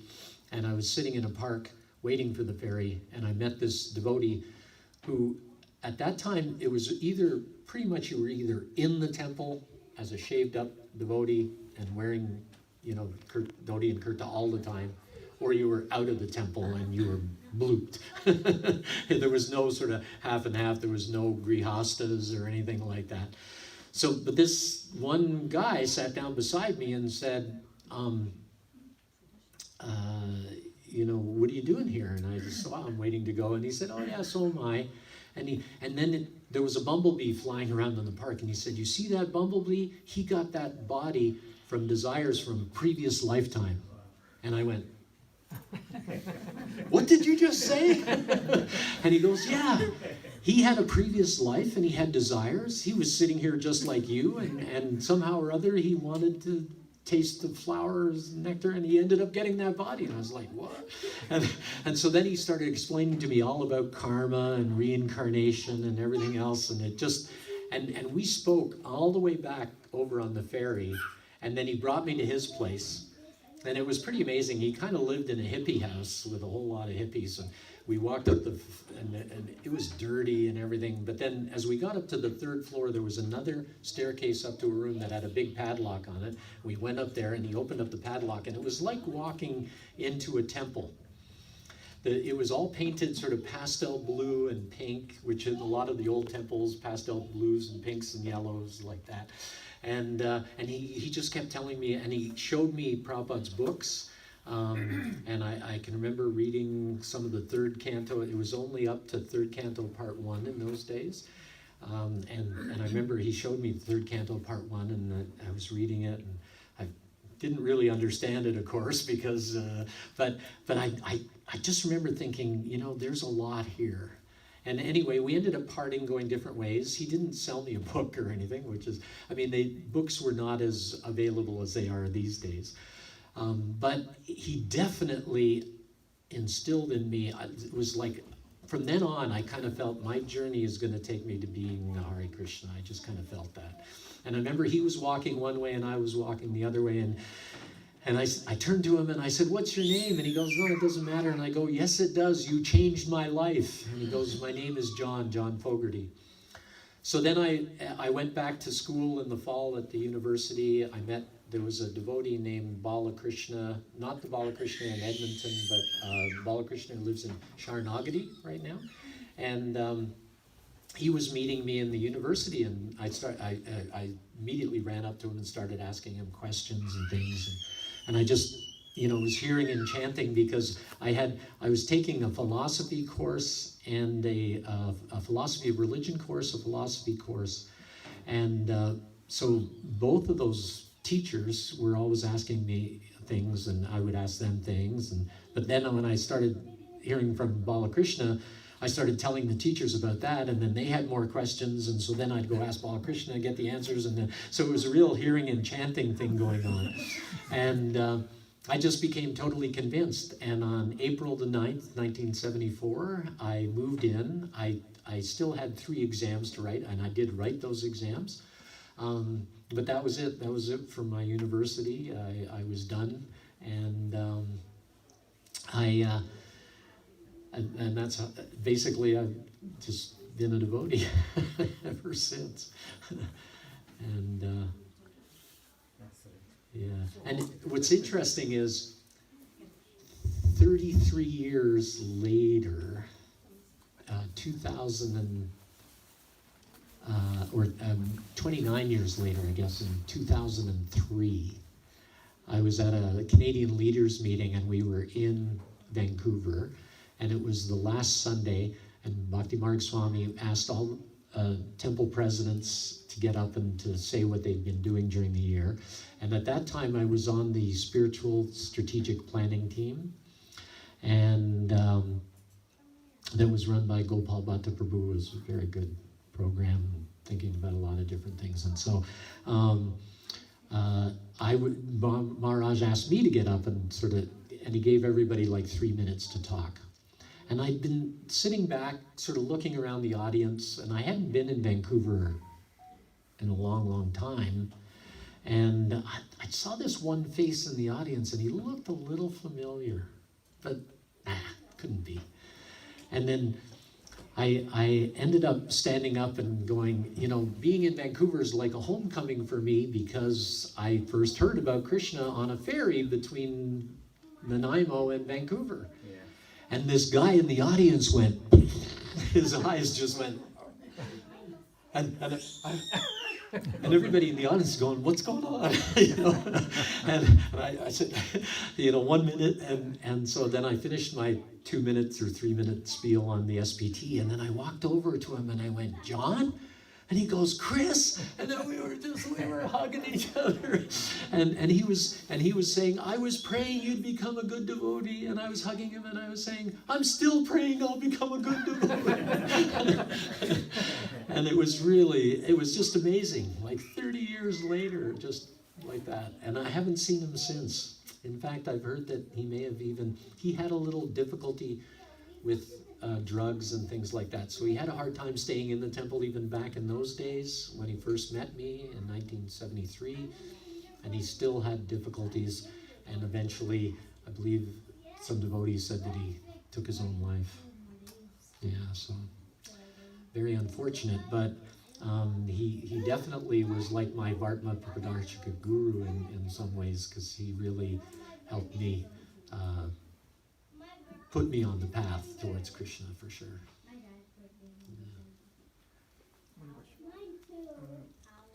and I was sitting in a park waiting for the ferry, and I met this devotee who, at that time, it was pretty much you were either in the temple as a shaved up devotee and wearing Dodi and Kirta all the time, or you were out of the temple and you were blooped. There was no sort of half and half. There was no grihastas or anything like that. So, but this one guy sat down beside me and said, what are you doing here? And I just said, I'm waiting to go. And he said, oh yeah, so am I. And then there was a bumblebee flying around in the park, and he said, you see that bumblebee? He got that body from desires from a previous lifetime. And I went, what did you just say? And he goes, yeah, he had a previous life and he had desires. He was sitting here just like you, and somehow or other he wanted to taste the flowers, nectar, and he ended up getting that body. And I was like, what? And so then he started explaining to me all about karma and reincarnation and everything else, and it just, and we spoke all the way back over on the ferry, and then he brought me to his place. And it was pretty amazing. He kind of lived in a hippie house with a whole lot of hippies, and we walked up and it was dirty and everything. But then as we got up to the third floor, there was another staircase up to a room that had a big padlock on it. We went up there and he opened up the padlock, and it was like walking into a temple. It was all painted sort of pastel blue and pink, which in a lot of the old temples, pastel blues and pinks and yellows like that. And he just kept telling me, and he showed me Prabhupada's books. And I can remember reading some of the third canto. It was only up to third canto part 1 in those days. And I remember he showed me the third canto part 1, and I was reading it, and I didn't really understand it, of course, because, but I just remember thinking, there's a lot here. And anyway, we ended up parting, going different ways. He didn't sell me a book or anything, books were not as available as they are these days. But he definitely instilled in me, it was like, from then on, I kind of felt my journey is going to take me to being Hare Krishna. I just kind of felt that. And I remember he was walking one way and I was walking the other way, and I turned to him and I said, what's your name? And he goes, no, it doesn't matter. And I go, yes, it does. You changed my life. And he goes, my name is John Fogarty. So then I went back to school in the fall at the university. There was a devotee named Balakrishna, not the Balakrishna in Edmonton, but Balakrishna who lives in Sharnagati right now. And he was meeting me in the university, and I immediately ran up to him and started asking him questions and things. And I just, was hearing and chanting, because I was taking a philosophy course and a philosophy of religion course, a philosophy course. And so both of those teachers were always asking me things, and I would ask them things. But then when I started hearing from Balakrishna, I started telling the teachers about that, and then they had more questions, and so then I'd go ask Balakrishna and get the answers, so it was a real hearing and chanting thing going on. And I just became totally convinced, and on April the 9th, 1974, I moved in. I still had 3 exams to write, and I did write those exams. But that was it. That was it for my university. I was done, and and that's how, basically, I've just been a devotee ever since. And yeah. And what's interesting is 33 years later, 29 years later, I guess, in 2003, I was at a Canadian leaders meeting, and we were in Vancouver, and it was the last Sunday, and Bhakti Marg Swami asked all temple presidents to get up and to say what they'd been doing during the year. And at that time, I was on the spiritual strategic planning team, and that was run by Gopal Bhatta Prabhu. It was a very good program, thinking about a lot of different things. And so Maharaj asked me to get up and and he gave everybody like 3 minutes to talk. And I'd been sitting back, sort of looking around the audience, and I hadn't been in Vancouver in a long, long time. And I saw this one face in the audience, and he looked a little familiar, but couldn't be. And then I ended up standing up and going, you know, being in Vancouver is like a homecoming for me because I first heard about Krishna on a ferry between Nanaimo and Vancouver. Yeah. And this guy in the audience went, his eyes just went, and everybody in the audience is going, what's going on? You know? And I said, you know, 1 minute. And so then I finished my 2 minutes or 3 minute spiel on the SPT. And then I walked over to him and I went, John? And he goes, Chris. And then we were hugging each other. And he was saying, I was praying you'd become a good devotee. And I was hugging him and I was saying, I'm still praying I'll become a good devotee. And it was just amazing. Like 30 years later, just like that. And I haven't seen him since. In fact, I've heard that he had a little difficulty with drugs and things like that. So he had a hard time staying in the temple even back in those days when he first met me in 1973. And he still had difficulties. And eventually, I believe some devotees said that he took his own life. Yeah, so very unfortunate. But he definitely was like my Vartma Pradarshika guru in some ways, because he really helped me put me on the path towards Krishna for sure. One question.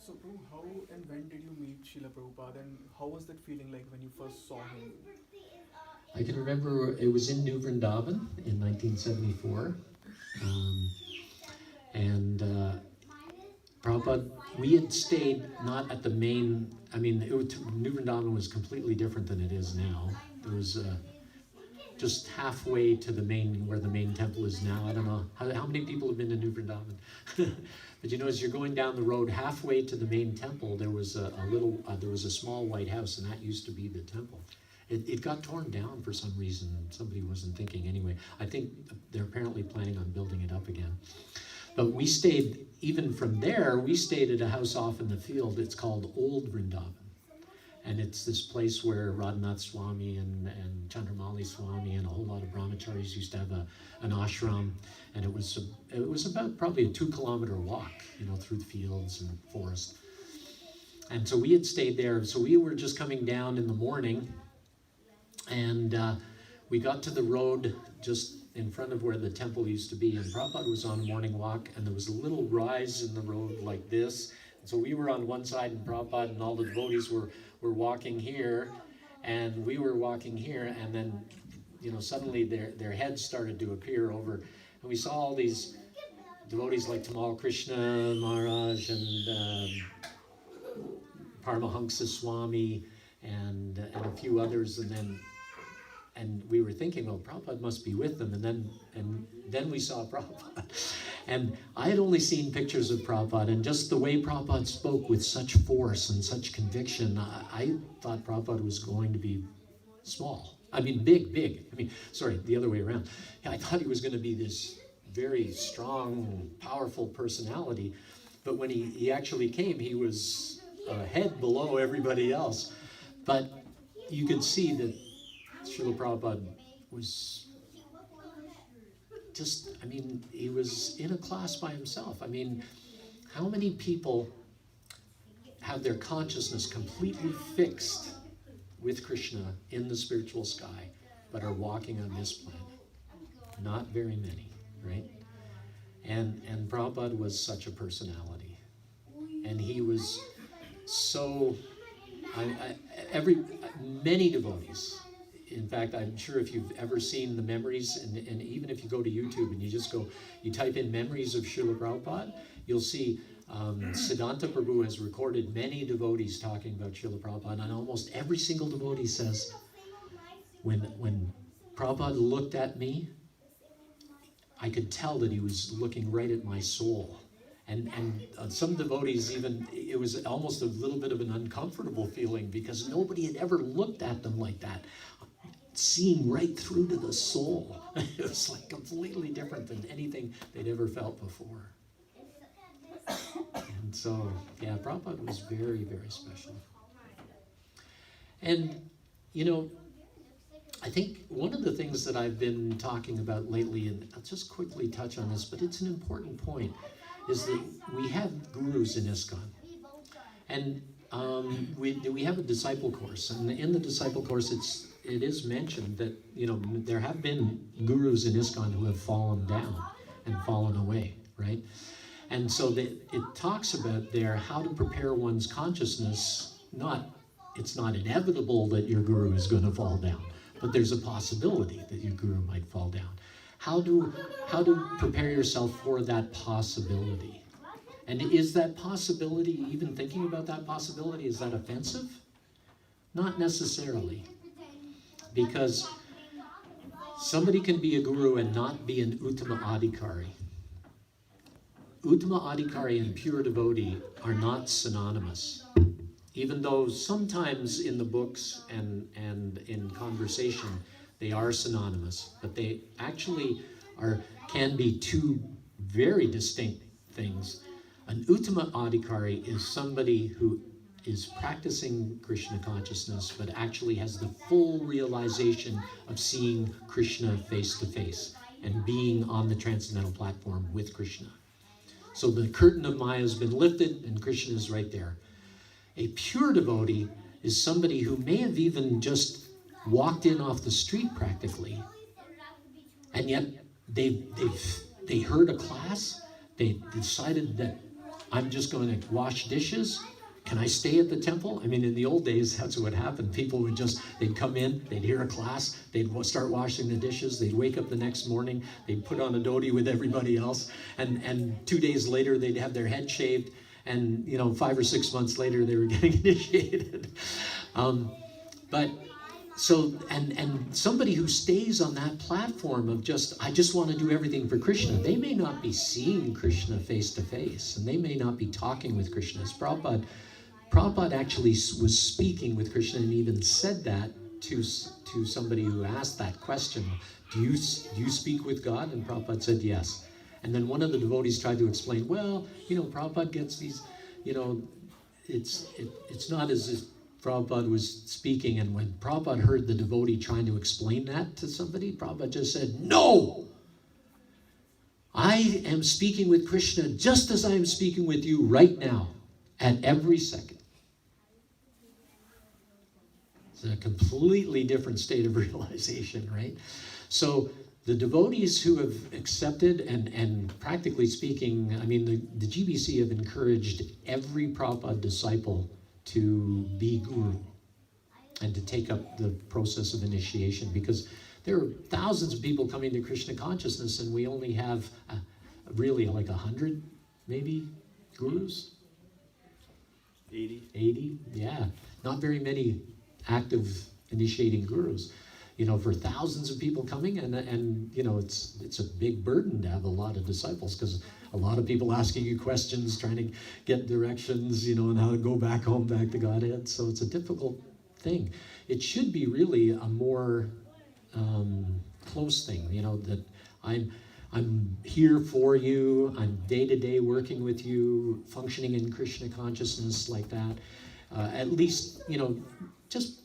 So, Prabhu, how and when did you meet Srila Prabhupada, and how was that feeling like when you first saw him? I can remember it was in New Vrindavan in 1974. Prabhupada, we had stayed not at the main, New Vrindavan was completely different than it is now. There was just halfway to where the main temple is now. I don't know, how many people have been to New Vrindavan? But you know, as you're going down the road, halfway to the main temple, there was a small white house, and that used to be the temple. It got torn down for some reason. Somebody wasn't thinking anyway. I think they're apparently planning on building it up again. But we stayed, even from there, we stayed at a house off in the field. It's called Old Vrindavan. And it's this place where Radhanath Swami and Chandramali Swami and a whole lot of brahmacharis used to have an ashram. And it was about probably a 2-kilometer walk, you know, through the fields and forest. And so we had stayed there. So we were just coming down in the morning, and we got to the road just in front of where the temple used to be, and Prabhupada was on a morning walk, and there was a little rise in the road like this. And so we were on one side, and Prabhupada and all the devotees were walking here, and we were walking here, and then, you know, suddenly their heads started to appear over, and we saw all these devotees like Tamal Krishna Maharaj and Paramahansa Swami and a few others, and we were thinking, well, Prabhupada must be with them, and then we saw Prabhupada. And I had only seen pictures of Prabhupada, and just the way Prabhupada spoke with such force and such conviction, I thought Prabhupada was going to be small. Big. Sorry, the other way around. I thought he was going to be this very strong, powerful personality, but when he actually came, he was a head below everybody else. But you could see that Srila Prabhupada was just, he was in a class by himself. How many people have their consciousness completely fixed with Krishna in the spiritual sky, but are walking on this planet? Not very many, right? And Prabhupada was such a personality. And he was so, many devotees. In fact, I'm sure if you've ever seen the memories, and even if you go to YouTube and you type in memories of Srila Prabhupada, you'll see Siddhanta Prabhu has recorded many devotees talking about Srila Prabhupada, and almost every single devotee says, when Prabhupada looked at me, I could tell that he was looking right at my soul. And some devotees even, it was almost a little bit of an uncomfortable feeling because nobody had ever looked at them like that, seeing right through to the soul. It was like completely different than anything they'd ever felt before. And so, yeah, Prabhupada was very, very special. And, you know, I think one of the things that I've been talking about lately, and I'll just quickly touch on this, but it's an important point, is that we have gurus in ISKCON. And we have a disciple course, and in the disciple course it is mentioned that, you know, there have been gurus in ISKCON who have fallen down and fallen away, right? And so it talks about there how to prepare one's consciousness. It's not inevitable that your guru is going to fall down, but there's a possibility that your guru might fall down. How to prepare yourself for that possibility? And is that possibility, even thinking about that possibility, is that offensive? Not necessarily. Because somebody can be a guru and not be an Uttama Adhikari. Uttama Adhikari and pure devotee are not synonymous. Even though sometimes in the books and in conversation they are synonymous, but they actually can be two very distinct things. An Uttama Adhikari is somebody who is practicing Krishna consciousness, but actually has the full realization of seeing Krishna face to face and being on the transcendental platform with Krishna. So the curtain of Maya has been lifted and Krishna is right there. A pure devotee is somebody who may have even just walked in off the street practically, and yet they heard a class, they decided that I'm just going to wash dishes. Can I stay at the temple? I mean, in the old days, that's what happened. People they'd come in, they'd hear a class, they'd start washing the dishes, they'd wake up the next morning, they'd put on a dhoti with everybody else, and 2 days later, they'd have their head shaved, and 5 or 6 months later, they were getting initiated. And somebody who stays on that platform of I just want to do everything for Krishna, they may not be seeing Krishna face to face, and they may not be talking with Krishna. As Prabhupada actually was speaking with Krishna and even said that to somebody who asked that question, do you speak with God? And Prabhupada said yes. And then one of the devotees tried to explain, well, Prabhupada gets these, it's not as if Prabhupada was speaking, and when Prabhupada heard the devotee trying to explain that to somebody, Prabhupada just said, no! I am speaking with Krishna just as I am speaking with you right now, at every second. It's a completely different state of realization, right? So the devotees who have accepted and practically speaking, I mean, the GBC have encouraged every Prabhupada disciple to be guru and to take up the process of initiation, because there are thousands of people coming to Krishna consciousness and we only have really like 100 maybe gurus. 80, yeah. Not very many active initiating gurus. For thousands of people coming, and it's a big burden to have a lot of disciples, because a lot of people asking you questions, trying to get directions, on how to go back home, back to Godhead. So it's a difficult thing. It should be really a more close thing, that I'm here for you, I'm day to day working with you, functioning in Krishna consciousness like that. At least, just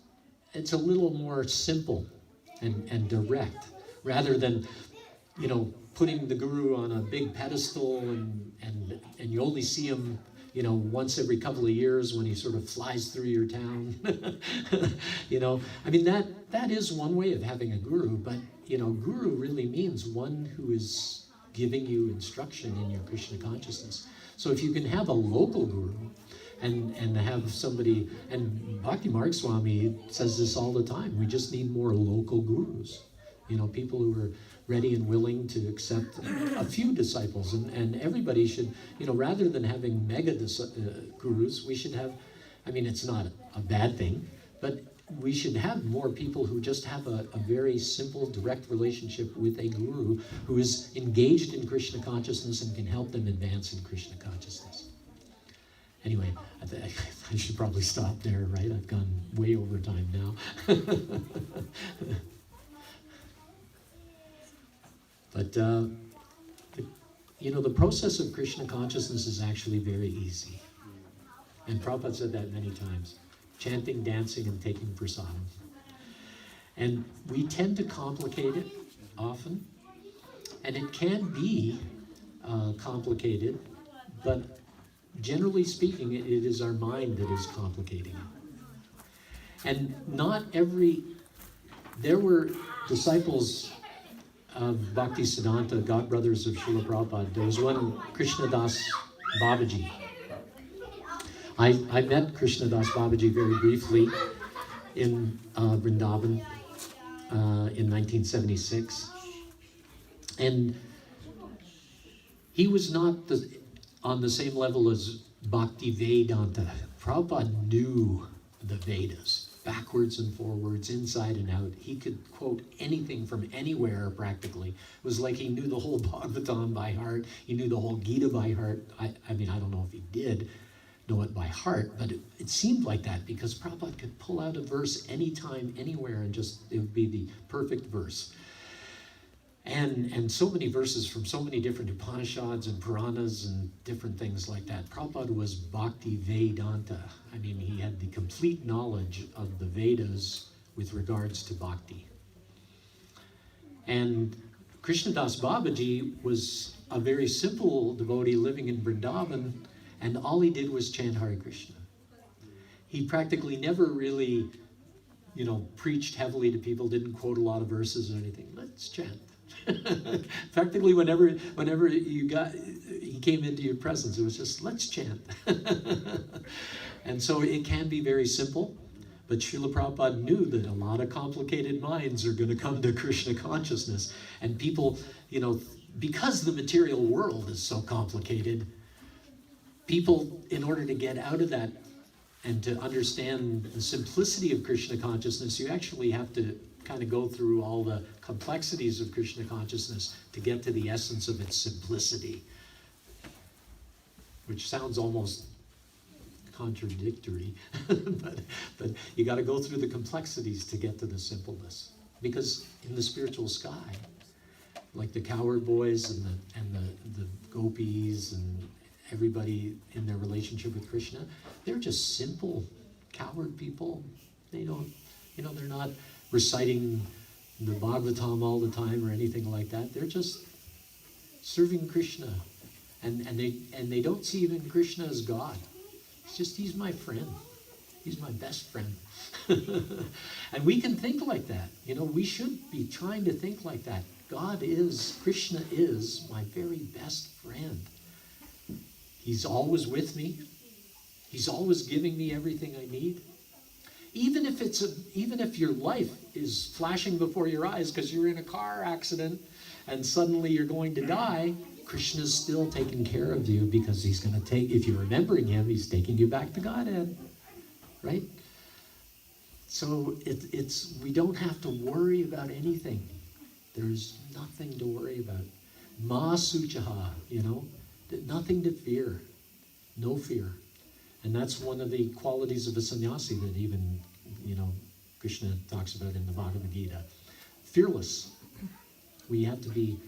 it's a little more simple and direct, rather than, putting the guru on a big pedestal and you only see him, once every couple of years when he sort of flies through your town. I mean, that is one way of having a guru, but, guru really means one who is giving you instruction in your Krishna consciousness. So if you can have a local guru and have somebody, and Bhakti Marg Swami says this all the time, we just need more local gurus, people who are ready and willing to accept a few disciples, and everybody should, rather than having mega gurus, we should have, I mean, it's not a bad thing, but we should have more people who just have a very simple, direct relationship with a guru who is engaged in Krishna consciousness and can help them advance in Krishna consciousness. Anyway, I should probably stop there, right? I've gone way over time now. But, the process of Krishna consciousness is actually very easy. And Prabhupada said that many times. Chanting, dancing, and taking prasadam. And we tend to complicate it often. And it can be complicated, but generally speaking, it is our mind that is complicating it. And there were disciples of Bhaktisiddhanta, God brothers of Srila Prabhupada. There was one, Krishnadas Babaji. I met Krishnadas Babaji very briefly in Vrindavan in 1976. And he was not on the same level as Bhakti Vedanta. Prabhupada knew the Vedas, backwards and forwards, inside and out. He could quote anything from anywhere practically. It was like he knew the whole Bhagavatam by heart. He knew the whole Gita by heart. I mean, I don't know if he did know it by heart, but it seemed like that because Prabhupada could pull out a verse anytime, anywhere, and it would be the perfect verse. And so many verses from so many different Upanishads and Puranas and different things like that. Prabhupada was Bhakti Vedanta. I mean, he had the complete knowledge of the Vedas with regards to Bhakti. And Krishnadas Babaji was a very simple devotee living in Vrindavan, and all he did was chant Hare Krishna. He practically never really, preached heavily to people, didn't quote a lot of verses or anything. Let's chant. Practically whenever he came into your presence, it was just, let's chant. And so it can be very simple, but Srila Prabhupada knew that a lot of complicated minds are going to come to Krishna consciousness. And people, because the material world is so complicated, people, in order to get out of that and to understand the simplicity of Krishna consciousness, you actually have to kind of go through all the complexities of Krishna consciousness to get to the essence of its simplicity, which sounds almost contradictory, but you got to go through the complexities to get to the simpleness. Because in the spiritual sky, like the cowherd boys and the gopis and everybody in their relationship with Krishna, they're just simple cowherd people. They don't, they're not reciting the Bhagavatam all the time or anything like that. They're just serving Krishna. And they don't see even Krishna as God. It's just, he's my friend. He's my best friend. And we can think like that. We should be trying to think like that. Krishna is my very best friend. He's always with me. He's always giving me everything I need. Even if your life is flashing before your eyes because you're in a car accident and suddenly you're going to die, Krishna's still taking care of you because he's going to if you're remembering him, he's taking you back to Godhead, right? So we don't have to worry about anything. There's nothing to worry about. Ma suchaha, nothing to fear, no fear. And that's one of the qualities of a sannyasi that even, Krishna talks about in the Bhagavad Gita. Fearless. We have to be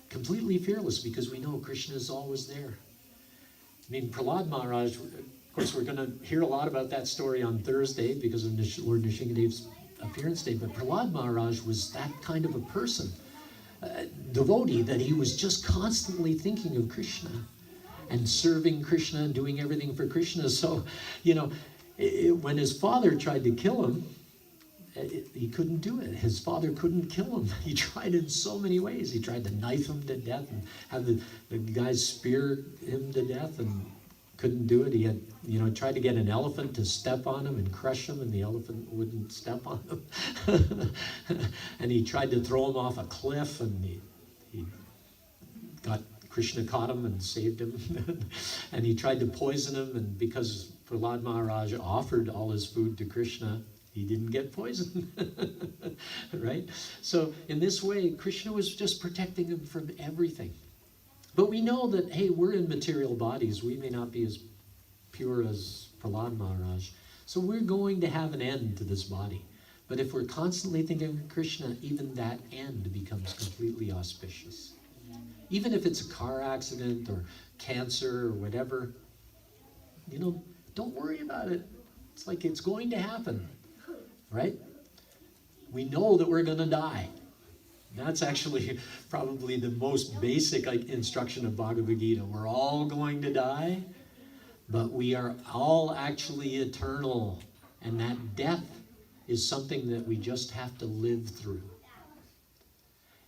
completely fearless because we know Krishna is always there. I mean, Prahlad Maharaj, of course, we're going to hear a lot about that story on Thursday because of Lord Nrsingadev's appearance day, but Prahlad Maharaj was that kind of a person, devotee, that he was just constantly thinking of Krishna and serving Krishna and doing everything for Krishna. So, when his father tried to kill him, he couldn't do it. His father couldn't kill him. He tried in so many ways. He tried to knife him to death and have the guys spear him to death and couldn't do it. He had, tried to get an elephant to step on him and crush him, and the elephant wouldn't step on him. And he tried to throw him off a cliff, and Krishna caught him and saved him. And he tried to poison him, and because Prahlad Maharaj offered all his food to Krishna, he didn't get poisoned, right? So in this way, Krishna was just protecting him from everything. But we know that, hey, we're in material bodies. We may not be as pure as Prahlad Maharaj. So we're going to have an end to this body. But if we're constantly thinking of Krishna, even that end becomes completely auspicious. Even if it's a car accident or cancer or whatever, don't worry about it. It's like it's going to happen, right? We know that we're going to die. That's actually probably the most basic instruction of Bhagavad Gita. We're all going to die, but we are all actually eternal. And that death is something that we just have to live through.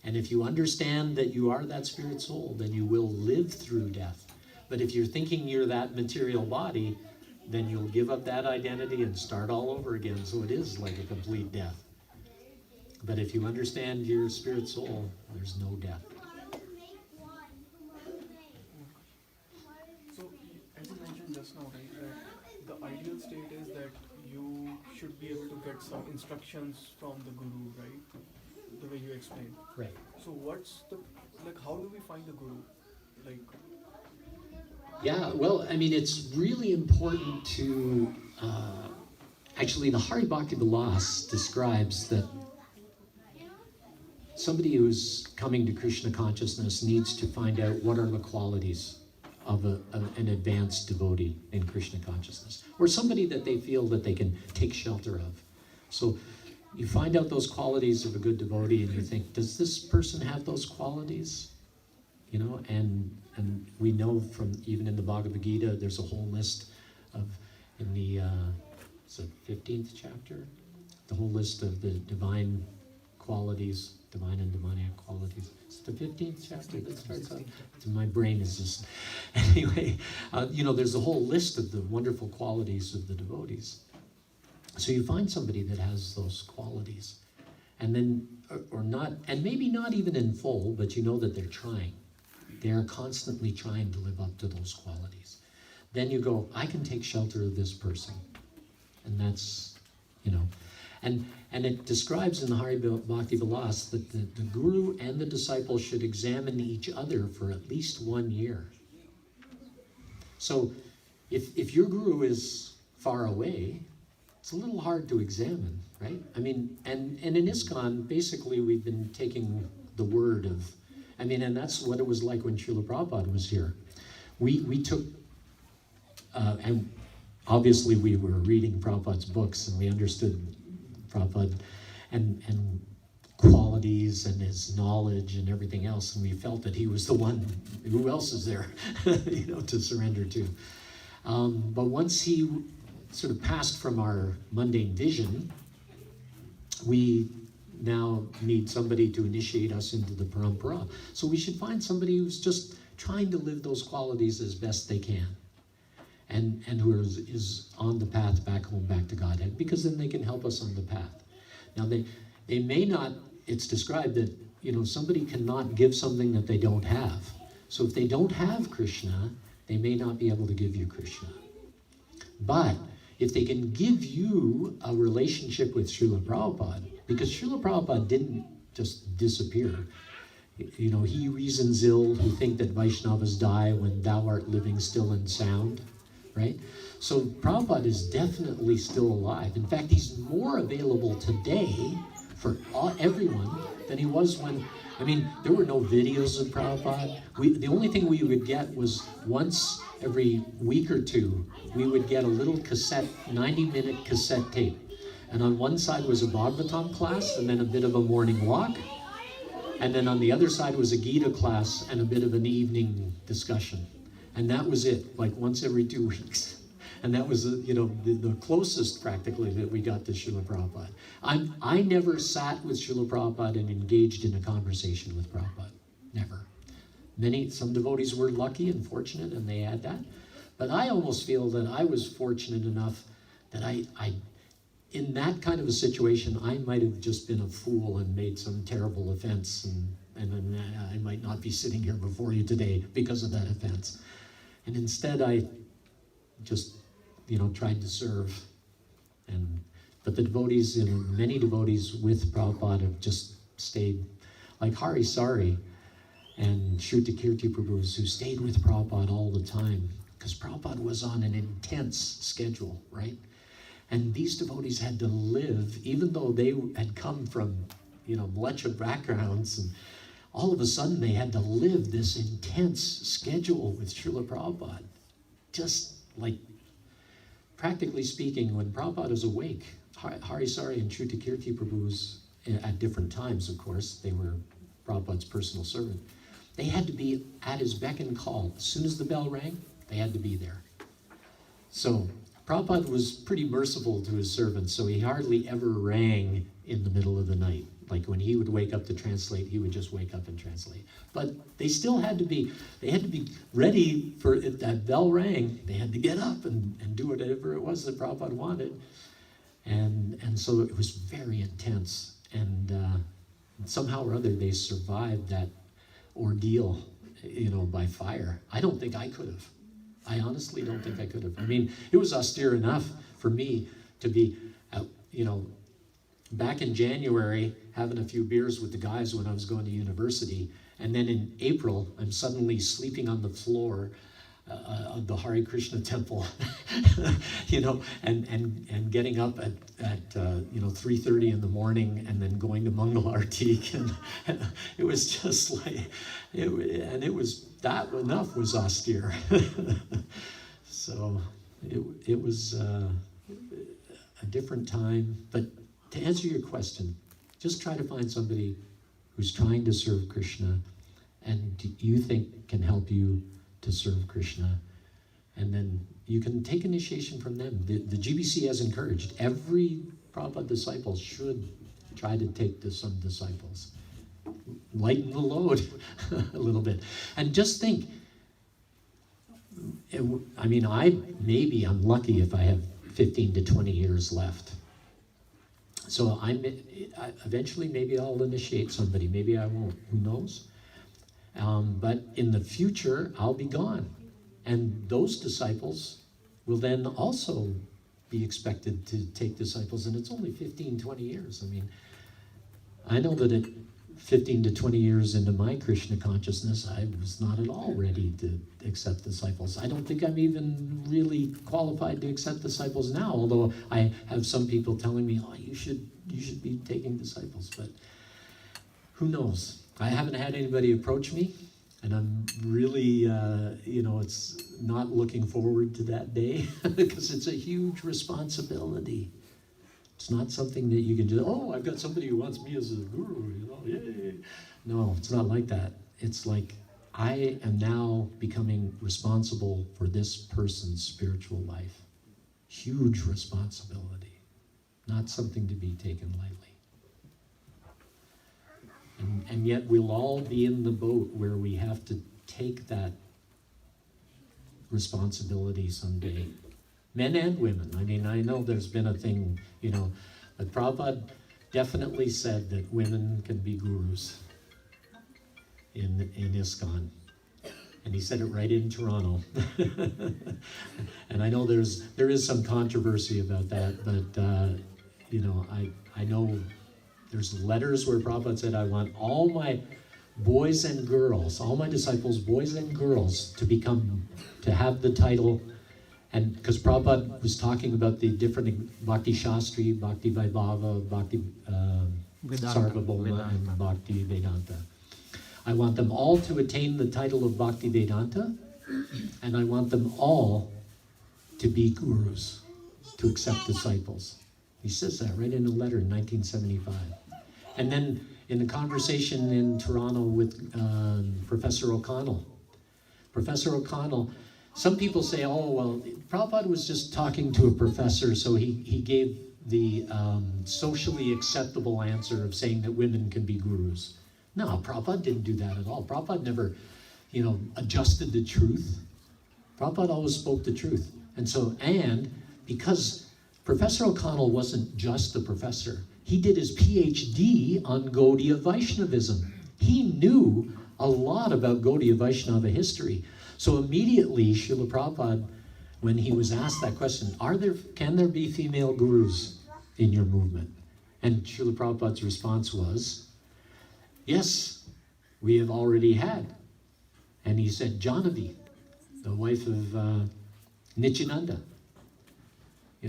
And if you understand that you are that spirit soul, then you will live through death. But if you're thinking you're that material body, then you'll give up that identity and start all over again. So it is like a complete death. But if you understand your spirit soul, there's no death. So, as you mentioned just now, right, that the ideal state is that you should be able to get some instructions from the guru, right? The way you explained. Right. So, what's the, like, how do we find the guru? Like, Yeah, well, I mean, it's really important to, actually, the Hari Bhakti Vilas describes that somebody who's coming to Krishna consciousness needs to find out what are the qualities of an advanced devotee in Krishna consciousness, or somebody that they feel that they can take shelter of. So you find out those qualities of a good devotee and you think, does this person have those qualities? You know, and we know from even in the Bhagavad Gita, there's a whole list of, in the, it's the 15th chapter, the whole list of the divine qualities, divine and demoniac qualities. It's the 15th chapter that starts out. My brain is just, anyway, you know, there's a whole list of the wonderful qualities of the devotees. So you find somebody that has those qualities, and then, or not, and maybe not even in full, but you know that they're trying. They're constantly trying to live up to those qualities. Then you go, I can take shelter of this person. And that's, you know, and it describes in the Hari Bhakti Vilas that the guru and the disciple should examine each other for at least 1 year. So if your guru is far away, it's a little hard to examine, right? I mean, and in ISKCON, basically we've been taking the word of, I mean, and that's what it was like when Srila Prabhupada was here. We took, and obviously we were reading Prabhupada's books and we understood Prabhupada and qualities and his knowledge and everything else, and we felt that he was the one, who else is there, you know, to surrender to. But once he sort of passed from our mundane vision, we now need somebody to initiate us into the parampara. So we should find somebody who's just trying to live those qualities as best they can, and who is on the path back home, back to Godhead, because then they can help us on the path. Now they may not, it's described that, you know, somebody cannot give something that they don't have. So if they don't have Krishna, they may not be able to give you Krishna. But if they can give you a relationship with Srila Prabhupada, because Srila Prabhupada didn't just disappear. You know, he reasons ill who think that Vaishnavas die when thou art living still and sound, right? So Prabhupada is definitely still alive. In fact, he's more available today for everyone than he was when, I mean, there were no videos of Prabhupada. The only thing we would get was once every week or two, we would get a little cassette, 90-minute cassette tape. And on one side was a Bhagavatam class and then a bit of a morning walk. And then on the other side was a Gita class and a bit of an evening discussion. And that was it, like once every 2 weeks. And that was, you know, the closest practically that we got to Srila Prabhupada. I never sat with Srila Prabhupada and engaged in a conversation with Prabhupada. Never. Some devotees were lucky and fortunate and they had that. But I almost feel that I was fortunate enough that I in that kind of a situation, I might have just been a fool and made some terrible offense, and I might not be sitting here before you today because of that offense. And instead, I just, you know, tried to serve. But the devotees, you know, many devotees with Prabhupada have just stayed, like Hari Sari and Shruti Kirti Prabhus, who stayed with Prabhupada all the time, because Prabhupada was on an intense schedule, right? And these devotees had to live, even though they had come from, you know, mlecha backgrounds, and all of a sudden they had to live this intense schedule with Srila Prabhupada. Just like, practically speaking, when Prabhupada is awake, Hari Sari and Shruti Kirti Prabhus, at different times, of course. They were Prabhupada's personal servant. They had to be at his beck and call. As soon as the bell rang, they had to be there. So Prabhupada was pretty merciful to his servants, so he hardly ever rang in the middle of the night. Like when he would wake up to translate, he would just wake up and translate. But they still had to be ready for, if that bell rang, they had to get up and do whatever it was that Prabhupada wanted. And so it was very intense. And somehow or other, they survived that ordeal, by fire. I don't think I could have. I honestly don't think I could have. I mean, it was austere enough for me to be, back in January, having a few beers with the guys when I was going to university, and then in April, I'm suddenly sleeping on the floor of the Hare Krishna temple, and getting up at 3:30 in the morning, and then going to Mangal Arti, and it was just like, it was that enough was austere. So it was a different time. But to answer your question, just try to find somebody who's trying to serve Krishna and you think can help you to serve Krishna, and then you can take initiation from them. The GBC has encouraged every Prabhupada disciple should try to take to some disciples. Lighten the load a little bit. And just think, I'm lucky if I have 15 to 20 years left. So eventually maybe I'll initiate somebody, maybe I won't, who knows? But in the future, I'll be gone. And those disciples will then also be expected to take disciples, and it's only 15, 20 years. I mean, I know that at 15 to 20 years into my Krishna consciousness, I was not at all ready to accept disciples. I don't think I'm even really qualified to accept disciples now, although I have some people telling me, oh, you should be taking disciples, but who knows? I haven't had anybody approach me, and I'm really, it's not looking forward to that day because it's a huge responsibility. It's not something that you can just, I've got somebody who wants me as a guru, yay. No, it's not like that. It's like, I am now becoming responsible for this person's spiritual life. Huge responsibility, not something to be taken lightly. And yet we'll all be in the boat where we have to take that responsibility someday. Men and women. I mean, I know there's been a thing, but Prabhupada definitely said that women can be gurus in ISKCON. And he said it right in Toronto. And I know there is some controversy about that, but I know there's letters where Prabhupada said, I want all my boys and girls, all my disciples, boys and girls, to have the title. And because Prabhupada was talking about the different Bhakti Shastri, Bhakti Vaibhava, Bhakti Sarvabhauma, and Bhakti Vedanta. I want them all to attain the title of Bhakti Vedanta, and I want them all to be gurus, to accept disciples. He says that right in a letter in 1975. And then in a conversation in Toronto with Professor O'Connell, some people say, Prabhupada was just talking to a professor, so he gave the socially acceptable answer of saying that women can be gurus. No, Prabhupada didn't do that at all. Prabhupada never, adjusted the truth. Prabhupada always spoke the truth. And because Professor O'Connell wasn't just a professor, he did his PhD on Gaudiya Vaishnavism. He knew a lot about Gaudiya Vaishnava history. So immediately, Srila Prabhupada, when he was asked that question, can there be female gurus in your movement? And Srila Prabhupada's response was, yes, we have already had. And he said, Jahnavi, the wife of Nityananda,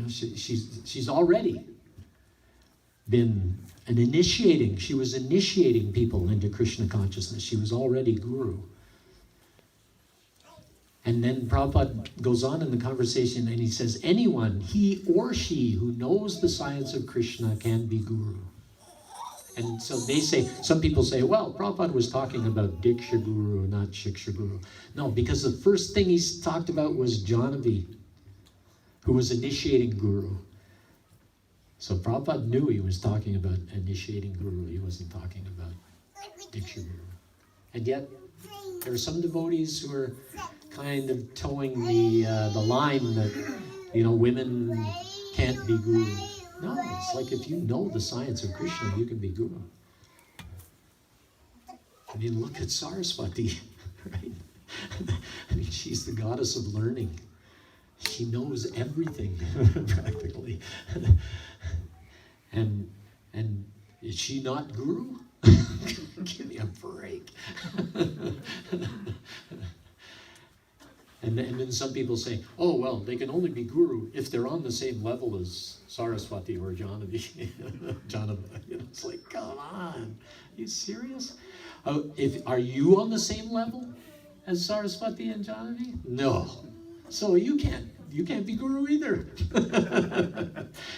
she's already been she was initiating people into Krishna consciousness. She was already guru. And then Prabhupada goes on in the conversation and he says, anyone, he or she, who knows the science of Krishna can be guru. And so they say, some people say, well, Prabhupada was talking about Diksha Guru, not Shiksha Guru. No, because the first thing he talked about was Jhanavi, who was initiating Guru. So Prabhupada knew he was talking about initiating Guru. He wasn't talking about Diksha Guru. And yet, there are some devotees who are kind of towing the line that, women can't be Guru. No, it's like if you know the science of Krishna, you can be Guru. I mean, look at Saraswati, right? I mean, she's the goddess of learning. She knows everything, practically. And is she not Guru? Give me a break. And then some people say, oh, well, they can only be Guru if they're on the same level as Saraswati or Jhanavi. It's like, come on. Are you serious? Are you on the same level as Saraswati and Jhanavi? No. So you can't be Guru either.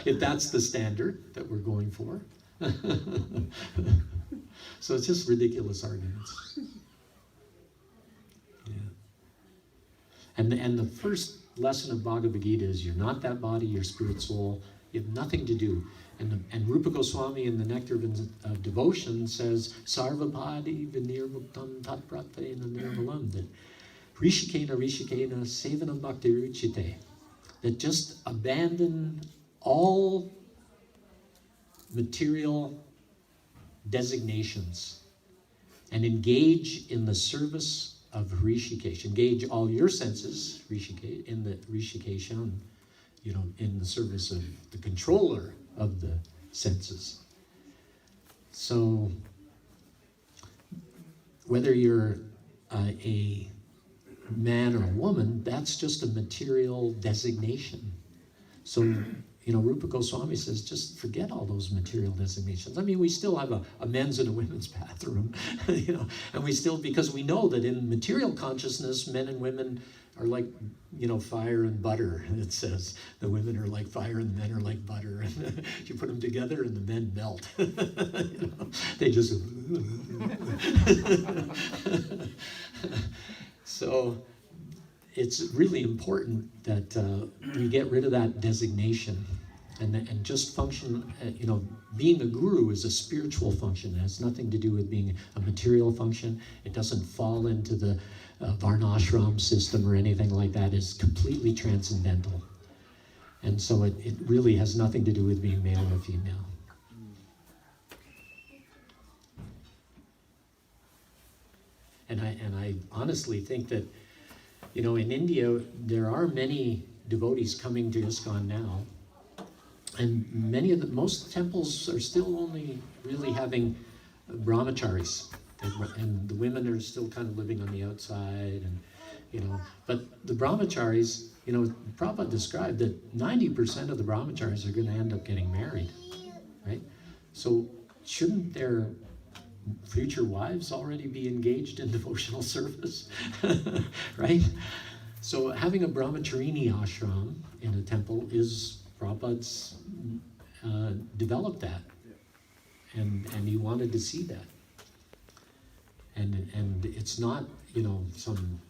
If that's the standard that we're going for. So it's just ridiculous arguments. And the first lesson of Bhagavad Gita is you're not that body, you're spirit soul. You have nothing to do. And Rupa Goswami in the Nectar of Devotion says, Sarvabhadi vinirmuktam tatpratena nirmalam, that Rishikena sevanam bhakti ruchite, that just abandon all material designations and engage in the service of Rishikesh. Engage all your senses, Rishikesh, in the Rishikeshan, in the service of the controller of the senses. So, whether you're a man or a woman, that's just a material designation. So, Rupa Goswami says, just forget all those material designations. I mean, we still have a men's and a women's bathroom, and we still, because we know that in material consciousness, men and women are like, fire and butter, it says. The women are like fire and the men are like butter. And you put them together and the men melt. They just... So it's really important that we get rid of that designation and just function. Being a guru is a spiritual function. It has nothing to do with being a material function. It doesn't fall into the varnashram system or anything like that. It's completely transcendental. And so it really has nothing to do with being male or female. And I honestly think that, in India, there are many devotees coming to ISKCON now, and most temples are still only really having brahmacharis, and the women are still kind of living on the outside, and but the brahmacharis, Prabhupada described that 90% of the brahmacharis are going to end up getting married, right? So shouldn't their future wives already be engaged in devotional service, right? So having a brahmacharini ashram in a temple is, Prabhupada's developed that, and he wanted to see that. And it's not, some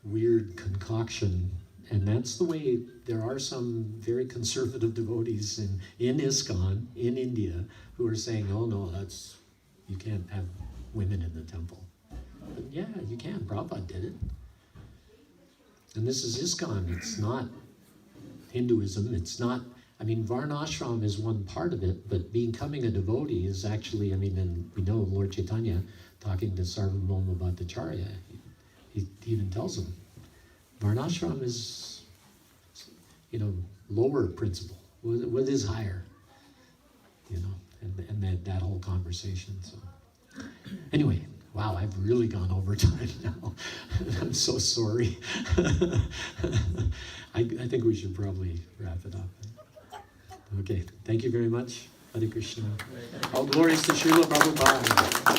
weird concoction. And that's the way there are some very conservative devotees in ISKCON, in India, who are saying, oh no, you can't have women in the temple. But yeah, you can. Prabhupada did it. And this is ISKCON. It's not Hinduism. It's not, Varnashram is one part of it, but becoming a devotee is actually, and we know Lord Chaitanya talking to Sarvabhauma Bhattacharya, he even tells him, Varnashram is, lower principle. What is higher? And that whole conversation. So, anyway, wow, I've really gone over time now. I'm so sorry. I think we should probably wrap it up. Okay, thank you very much. Hare Krishna. All glories to Srila Prabhupada.